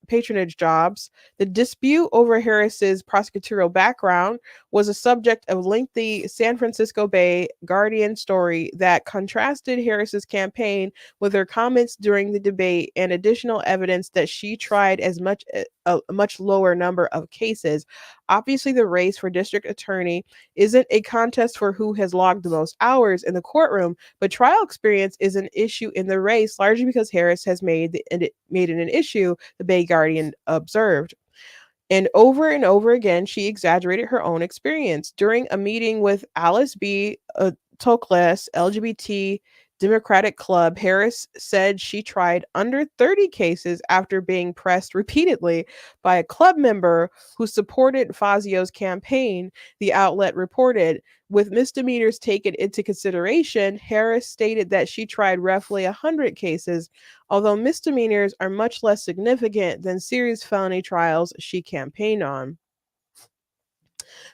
patronage jobs. The dispute over Harris's prosecutorial background was a subject of lengthy San Francisco Bay Guardian story that contrasted Harris's campaign with her comments during the debate and additional evidence that she tried a much lower number of cases. Obviously, the race for district attorney isn't a contest for who has logged the most hours in the courtroom, but trial experience is an issue in the race, largely because Harris has made it an issue, the Bay Guardian observed. And over again, she exaggerated her own experience. During a meeting with Alice B. Toklas, LGBT Democratic Club, Harris said she tried under 30 cases after being pressed repeatedly by a club member who supported Fazio's campaign, the outlet reported. With misdemeanors taken into consideration, Harris stated that she tried roughly 100 cases, although misdemeanors are much less significant than serious felony trials she campaigned on.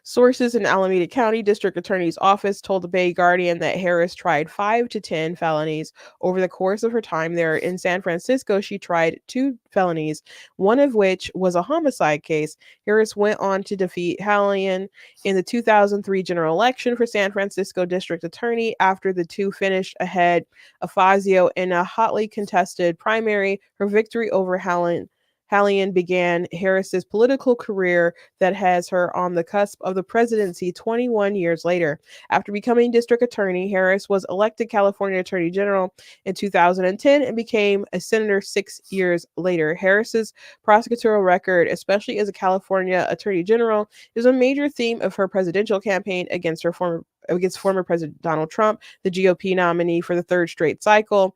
Sources in Alameda County District Attorney's Office told the Bay Guardian that Harris tried 5 to 10 felonies over the course of her time there. In San Francisco, she tried 2 felonies, one of which was a homicide case. Harris went on to defeat Hallian in the 2003 general election for San Francisco District Attorney after the two finished ahead of Fazio in a hotly contested primary. Her victory over Hallian began Harris's political career that has her on the cusp of the presidency 21 years later. After becoming district attorney, Harris was elected California Attorney General in 2010 and became a senator 6 years later. Harris's prosecutorial record, especially as a California Attorney General, is a major theme of her presidential campaign against former President Donald Trump, the GOP nominee for the third straight cycle.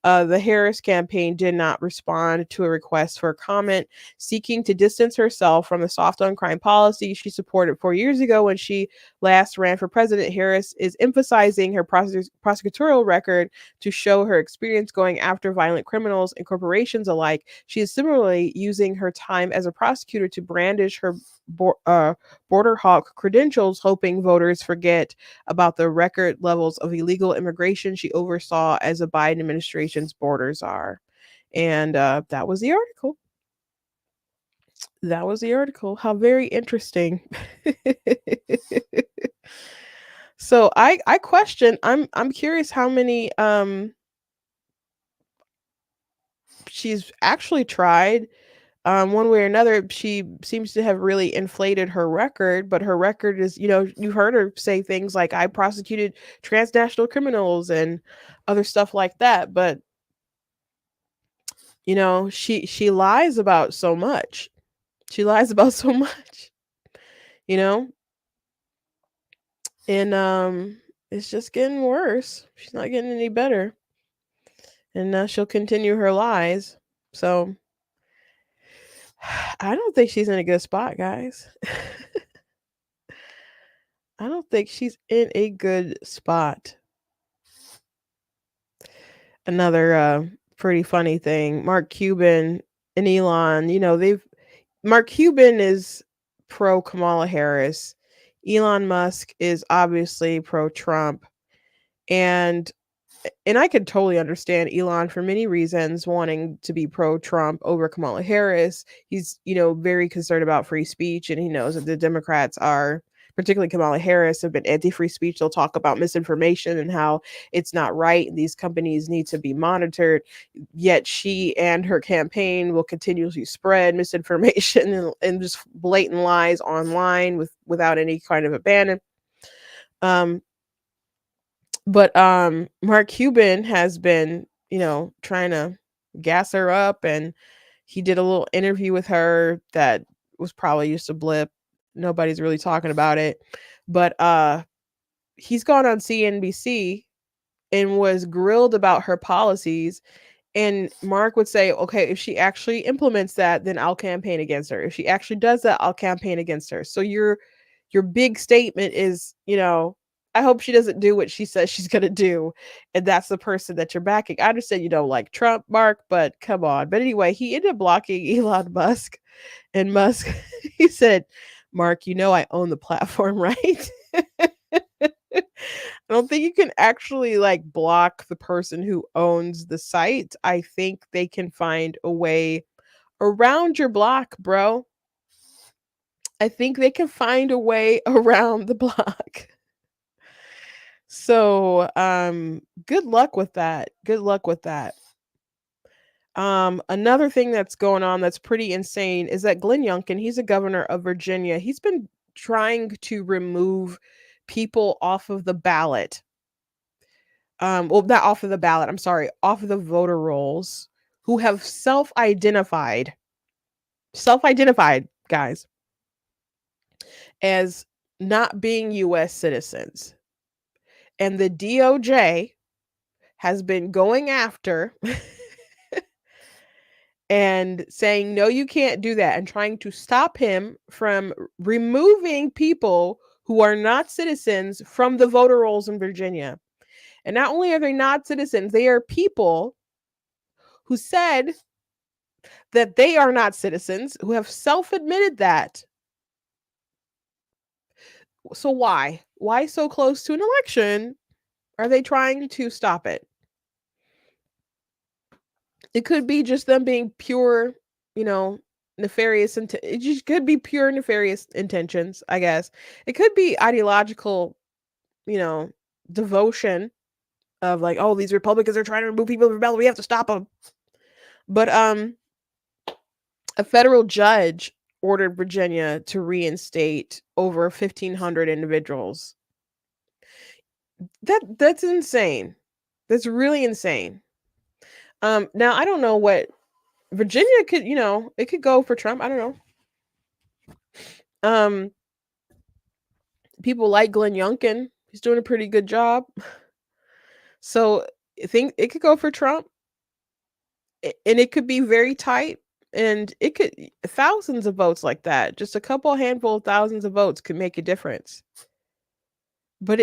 The Harris campaign did not respond to a request for comment seeking to distance herself from the soft on crime policy she supported 4 years ago when she last ran for president. Harris is emphasizing her prosecutorial record to show her experience going after violent criminals and corporations alike. She is similarly using her time as a prosecutor to brandish her border hawk credentials, hoping voters forget about the record levels of illegal immigration she oversaw as a Biden administration's border czar. And that was the article. That was the article. How very interesting. So I question. I'm curious how many she's actually tried. One way or another, she seems to have really inflated her record, but her record is, you've heard her say things like, I prosecuted transnational criminals and other stuff like that. But, she lies about so much. She lies about so much, you know, and it's just getting worse. She's not getting any better. And she'll continue her lies. So I don't think she's in a good spot, guys. I don't think she's in a good spot. Another pretty funny thing, Mark Cuban and Elon, Mark Cuban is pro Kamala Harris. Elon Musk is obviously pro Trump. And I could totally understand Elon for many reasons wanting to be pro Trump over Kamala Harris. He's, very concerned about free speech, and he knows that the Democrats are, particularly Kamala Harris, have been anti-free speech. They'll talk about misinformation and how it's not right. And these companies need to be monitored. Yet she and her campaign will continuously spread misinformation and just blatant lies online without any kind of abandon. But Mark Cuban has been, trying to gas her up, and he did a little interview with her that was probably just a blip. Nobody's really talking about it. But he's gone on CNBC and was grilled about her policies. And Mark would say, okay, if she actually implements that, then I'll campaign against her. If she actually does that, I'll campaign against her. So your big statement is, I hope she doesn't do what she says she's going to do. And that's the person that you're backing. I understand you don't like Trump, Mark, but come on. But anyway, he ended up blocking Elon Musk. And Musk, he said, Mark, I own the platform, right? I don't think you can actually block the person who owns the site. I think they can find a way around your block, bro. I think they can find a way around the block. So, good luck with that. Good luck with that. Another thing that's going on that's pretty insane is that Glenn Youngkin, he's a governor of Virginia. He's been trying to remove people off of the ballot. Well, not off of the ballot, I'm sorry, off of the voter rolls who have self-identified, guys, as not being US citizens. And the DOJ has been going after and saying, no, you can't do that, and trying to stop him from removing people who are not citizens from the voter rolls in Virginia. And not only are they not citizens, they are people who said that they are not citizens, who have self-admitted that. So why? Why so close to an election are they trying to stop it? It could be just them being pure, nefarious. It just could be pure nefarious intentions, I guess. It could be ideological, devotion of like, oh, these Republicans are trying to remove people from ballot. We have to stop them. But a federal judge ordered Virginia to reinstate over 1,500 individuals. That's insane. That's really insane. Now I don't know what Virginia could, it could go for Trump. I don't know. People like Glenn Youngkin. He's doing a pretty good job. So I think it could go for Trump. And it could be very tight. And it could thousands of votes like that. Just a handful of thousands of votes could make a difference. But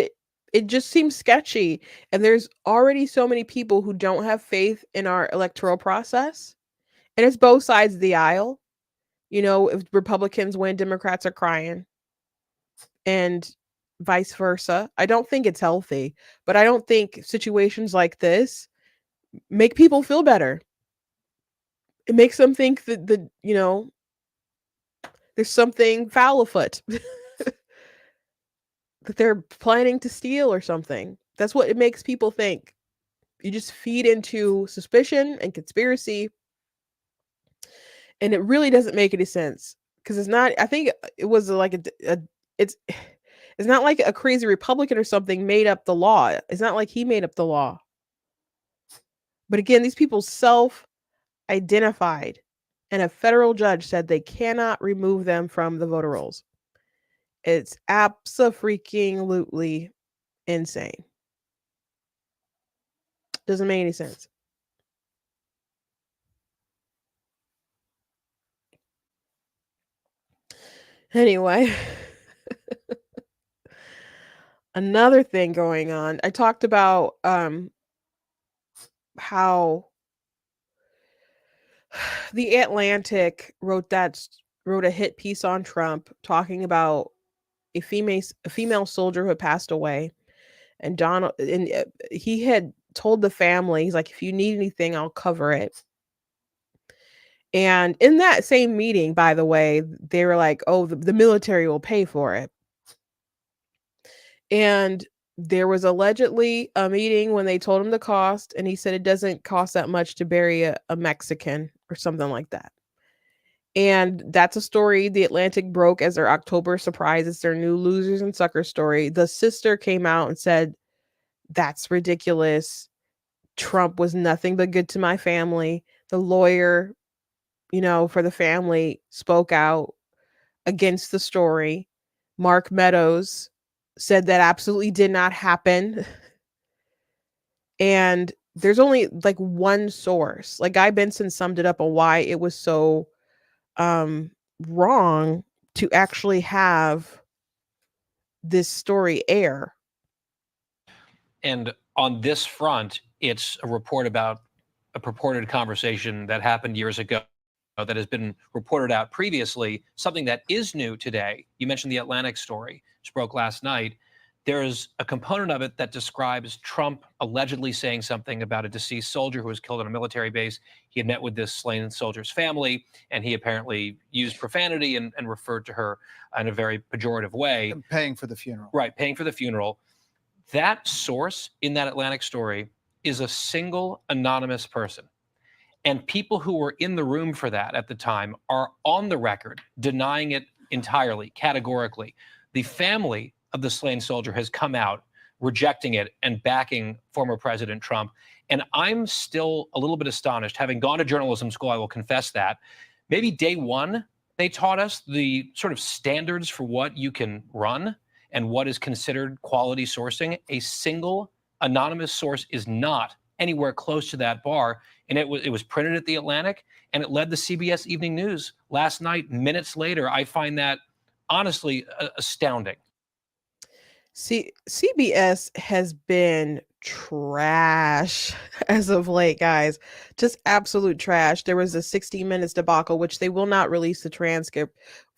it just seems sketchy. And there's already so many people who don't have faith in our electoral process. And it's both sides of the aisle. If Republicans win, Democrats are crying. And vice versa. I don't think it's healthy. But I don't think situations like this make people feel better. It makes them think that there's something foul afoot. That they're planning to steal or something. That's what it makes people think. You just feed into suspicion and conspiracy. And it really doesn't make any sense. Because it's not, I think it was like it's not like a crazy Republican or something made up the law. It's not like he made up the law. But again, these people self-identified. And a federal judge said they cannot remove them from the voter rolls. It's abso-freaking-lutely insane. Doesn't make any sense. Anyway, another thing going on. I talked about how The Atlantic wrote a hit piece on Trump talking about a female soldier who had passed away, and he had told the family, he's like, if you need anything, I'll cover it. And in that same meeting, by the way, they were like, oh, the military will pay for it. And there was allegedly a meeting when they told him the cost, and he said it doesn't cost that much to bury a Mexican or something like that. And that's a story The Atlantic broke as their October surprise. It's their new losers and suckers story. The sister came out and said, that's ridiculous. Trump was nothing but good to my family. The lawyer, for the family spoke out against the story. Mark Meadows said that absolutely did not happen. And there's only like one source. Like Guy Benson summed it up on why it was so wrong to actually have this story air.
And on this front, it's a report about a purported conversation that happened years ago that has been reported out previously. Something that is new today. You mentioned the Atlantic story, which broke last night. there's a component of it that describes Trump allegedly saying something about a deceased soldier who was killed on a military base. He had met with this slain soldier's family, and he apparently used profanity and referred to her in a very pejorative way.
And paying for the funeral.
Right, paying for the funeral. That source in that Atlantic story is a single anonymous person. And people who were in the room for that at the time are on the record denying it entirely, categorically. The family of the slain soldier has come out rejecting it and backing former President Trump. And I'm still a little bit astonished, having gone to journalism school, I will confess that. Maybe day one, they taught us the sort of standards for what you can run and what is considered quality sourcing. A single anonymous source is not anywhere close to that bar. And it was printed at the Atlantic, and it led the CBS Evening News last night. Minutes later, I find that honestly astounding.
CBS has been trash as of late, guys. Just absolute trash. There was a 60 Minutes debacle, which they will not release the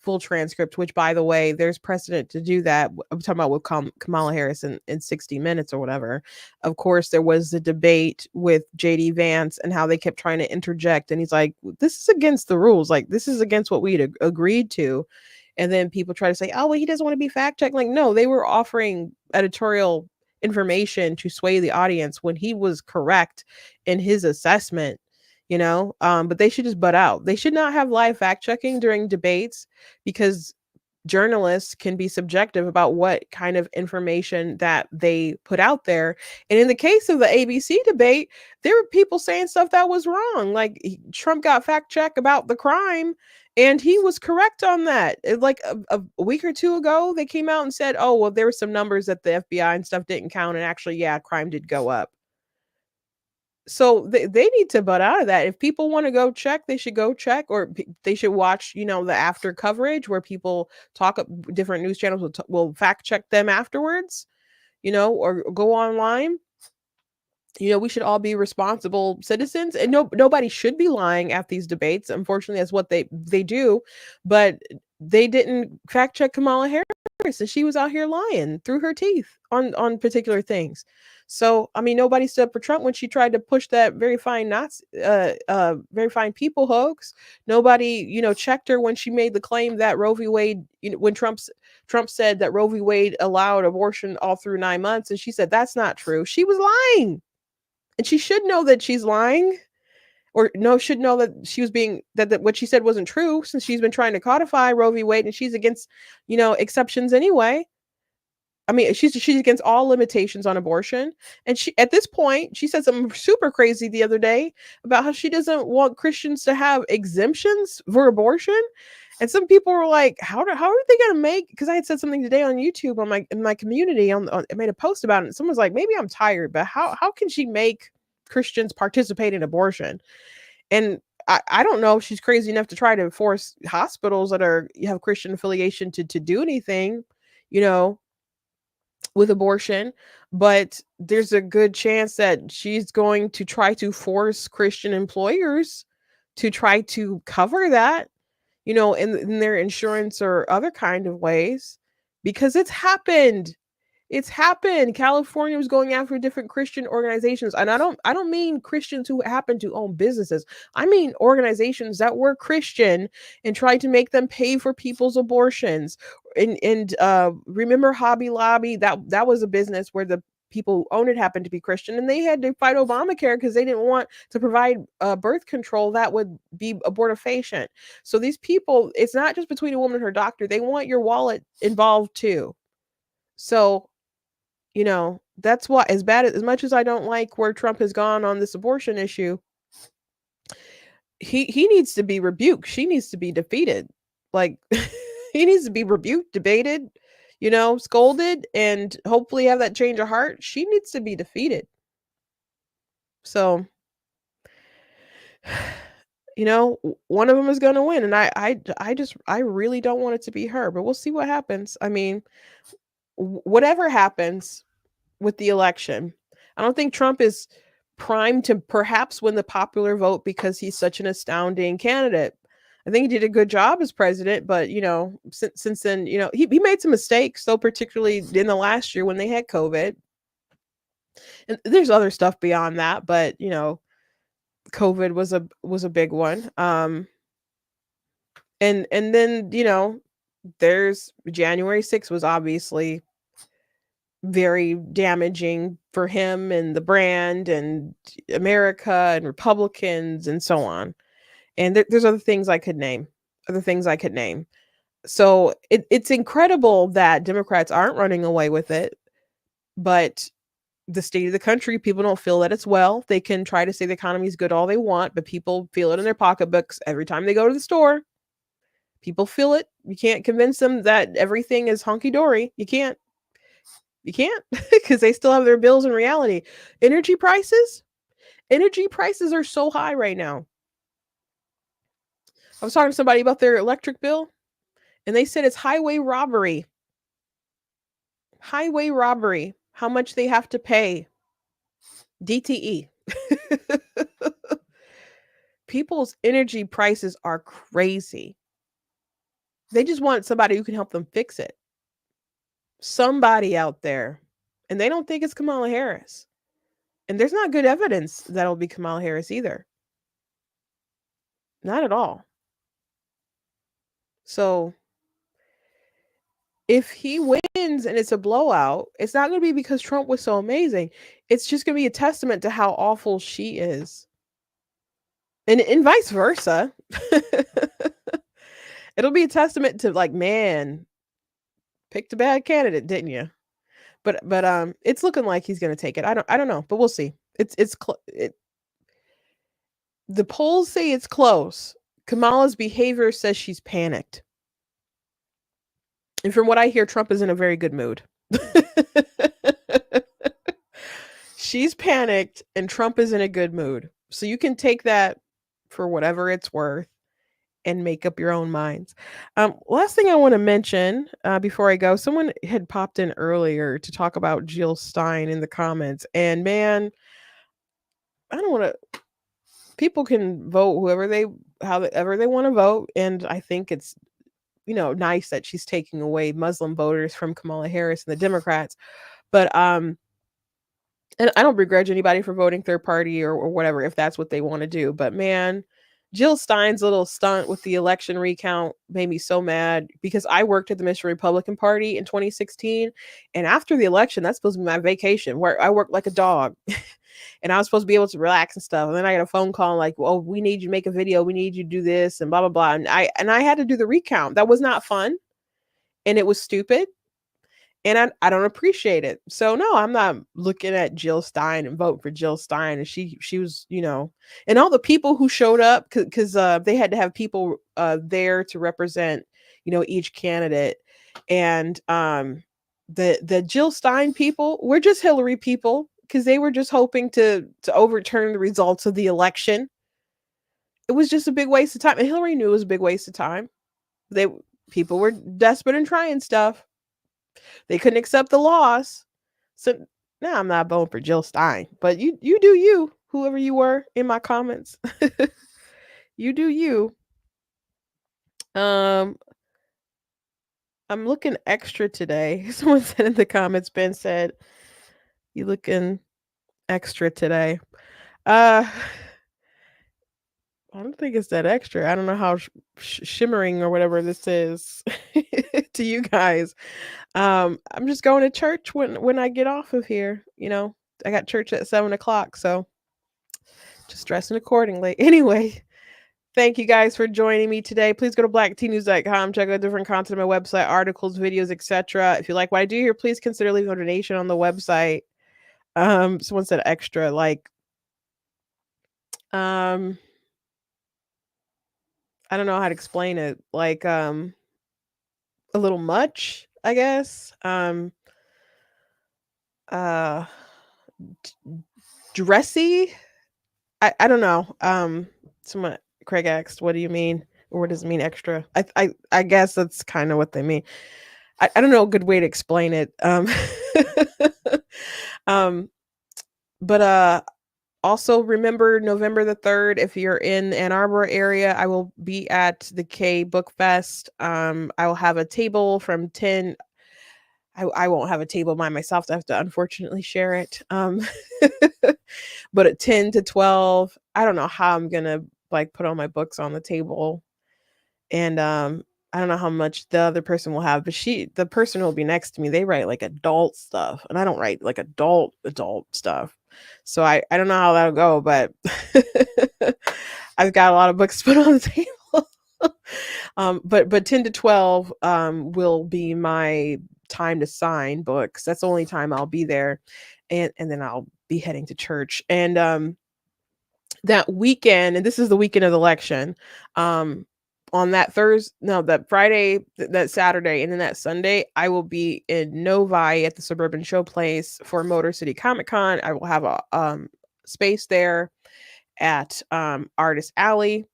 full transcript, which, by the way, there's precedent to do that. I'm talking about with Kamala Harris in 60 Minutes or whatever. Of course, there was the debate with JD Vance and how they kept trying to interject. And he's like, this is against the rules. Like, this is against what we'd agreed to. And then people try to say, oh, well, he doesn't want to be fact checked. Like, no, they were offering editorial information to sway the audience when he was correct in his assessment, but they should just butt out. They should not have live fact checking during debates, because journalists can be subjective about what kind of information that they put out there. And in the case of the ABC debate, there were people saying stuff that was wrong. Like, Trump got fact checked about the crime, and he was correct on that. Like a week or two ago, they came out and said, oh, well, there were some numbers that the FBI and stuff didn't count. And actually, yeah, crime did go up. So they need to butt out of that. If people want to go check, they should go check, or they should watch, the after coverage where people talk. Different news channels will fact check them afterwards, or go online. We should all be responsible citizens, and nobody should be lying at these debates. Unfortunately, that's what they do, but they didn't fact check Kamala Harris, and she was out here lying through her teeth on particular things. So, I mean, nobody stood up for Trump when she tried to push that very fine very fine people hoax. Nobody, checked her when she made the claim that Roe v. Wade, when Trump said that Roe v. Wade allowed abortion all through 9 months, and she said that's not true. She was lying, and she should know that she's lying, or should know that she was that what she said wasn't true, since she's been trying to codify Roe v. Wade, and she's against, exceptions anyway. I mean, she's against all limitations on abortion. And at this point, she said something super crazy the other day about how she doesn't want Christians to have exemptions for abortion. And some people were like, how are they going to make, because I had said something today on YouTube in my community, I made a post about it. And someone's like, maybe I'm tired, but how can she make Christians participate in abortion? And I don't know if she's crazy enough to try to force hospitals that have Christian affiliation to do anything, with abortion, but there's a good chance that she's going to try to force Christian employers to try to cover that, in their insurance or other kind of ways, because it's happened. It's happened. California was going after different Christian organizations. And I don't mean Christians who happen to own businesses. I mean organizations that were Christian and tried to make them pay for people's abortions. And remember Hobby Lobby? That was a business where the people who owned it happened to be Christian, and they had to fight Obamacare because they didn't want to provide birth control that would be abortifacient. So these people, it's not just between a woman and her doctor. They want your wallet involved too. So, that's why, as much as I don't like where Trump has gone on this abortion issue, he needs to be rebuked. She needs to be defeated. Like, he needs to be rebuked, debated, scolded, and hopefully have that change of heart. She needs to be defeated. So, one of them is going to win. And I really don't want it to be her, but we'll see what happens. I mean, whatever happens with the election, I don't think Trump is primed to perhaps win the popular vote because he's such an astounding candidate. I think he did a good job as president, but since then, he made some mistakes, though, particularly in the last year when they had COVID. And there's other stuff beyond that, but COVID was a big one. And then, there's January 6th was obviously very damaging for him and the brand and America and Republicans and so on. And there's other things I could name. Other things I could name. So it's incredible that Democrats aren't running away with it, but the state of the country, people don't feel that it's well. They can try to say the economy is good all they want, but people feel it in their pocketbooks every time they go to the store. People feel it. You can't convince them that everything is hunky-dory. You can't because they still have their bills in reality. Energy prices are so high right now. I was talking to somebody about their electric bill, and they said it's highway robbery. Highway robbery. How much they have to pay. DTE. People's energy prices are crazy. They just want somebody who can help them fix it. Somebody out there. And they don't think it's Kamala Harris. And there's not good evidence that it'll be Kamala Harris either. Not at all. So if he wins and it's a blowout, it's not going to be because Trump was so amazing. It's just going to be a testament to how awful she is. And vice versa. It'll be a testament to, like, man, picked a bad candidate, didn't you? But it's looking like he's going to take it. I don't know, but we'll see. The polls say it's close. Kamala's behavior says she's panicked. And from what I hear, Trump is in a very good mood. She's panicked and Trump is in a good mood. So you can take that for whatever it's worth and make up your own minds. Last thing I want to mention before I go, someone had popped in earlier to talk about Jill Stein in the comments. And man, I don't want to. People can vote however they want to vote. And I think it's, nice that she's taking away Muslim voters from Kamala Harris and the Democrats. But and I don't begrudge anybody for voting third party or whatever, if that's what they want to do. But man, Jill Stein's little stunt with the election recount made me so mad because I worked at the Michigan Republican Party in 2016. And after the election, that's supposed to be my vacation where I worked like a dog. And I was supposed to be able to relax and stuff. And then I got a phone call like, "Oh, we need you to make a video. We need you to do this and blah, blah, blah." And I had to do the recount. That was not fun. And it was stupid. And I don't appreciate it. So no, I'm not looking at Jill Stein and voting for Jill Stein. And she was, and all the people who showed up because they had to have people there to represent, each candidate. And the Jill Stein people were just Hillary people because they were just hoping to overturn the results of the election. It was just a big waste of time. And Hillary knew it was a big waste of time. People were desperate and trying stuff. They couldn't accept the loss. So now I'm not voting for Jill Stein. But you do you, whoever you were in my comments. You do you. I'm looking extra today. Someone said in the comments, Ben said, "You looking extra today." I don't think it's that extra. I don't know how shimmering or whatever this is to you guys. I'm just going to church when I get off of here. I got church at 7:00, so just dressing accordingly. Anyway, thank you guys for joining me today. Please go to blacktnews.com, check out different content on my website, articles, videos, etc. If you like what I do here, please consider leaving a donation on the website. Someone said extra, like, I don't know how to explain it. Like, a little much, I guess. Dressy. I don't know. Someone Craig asked, "What do you mean? Or what does it mean extra?" I guess that's kind of what they mean. I don't know a good way to explain it. But Also, remember November the 3rd, if you're in the Ann Arbor area, I will be at the K Book Fest. I will have a table from 10. I won't have a table by myself. I have to unfortunately share it. But at 10 to 12, I don't know how I'm gonna like put all my books on the table. And I don't know how much the other person will have, but the person who will be next to me, they write like adult stuff, and I don't write like adult stuff. So I don't know how that'll go, but I've got a lot of books to put on the table. But 10 to 12 will be my time to sign books. That's the only time I'll be there. And then I'll be heading to church. And that weekend, and this is the weekend of the election, on that Thursday, no, that Friday, that Saturday, and then that Sunday, I will be in Novi at the Suburban Showplace for Motor City Comic Con. I will have a space there at Artist Alley,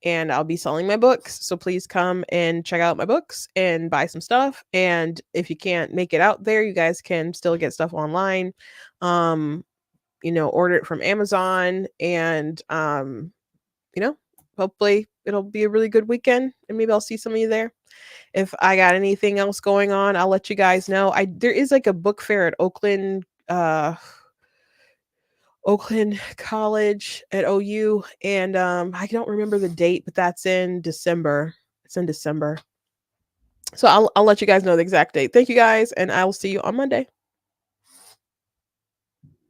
and I'll be selling my books. So please come and check out my books and buy some stuff. And if you can't make it out there, you guys can still get stuff online. Order it from Amazon, and hopefully it'll be a really good weekend, and maybe I'll see some of you there. If I got anything else going on, I'll let you guys know. There is like a book fair at Oakland College at OU, and I don't remember the date, but that's in December. It's in December. So I'll let you guys know the exact date. Thank you guys, and I will see you on Monday.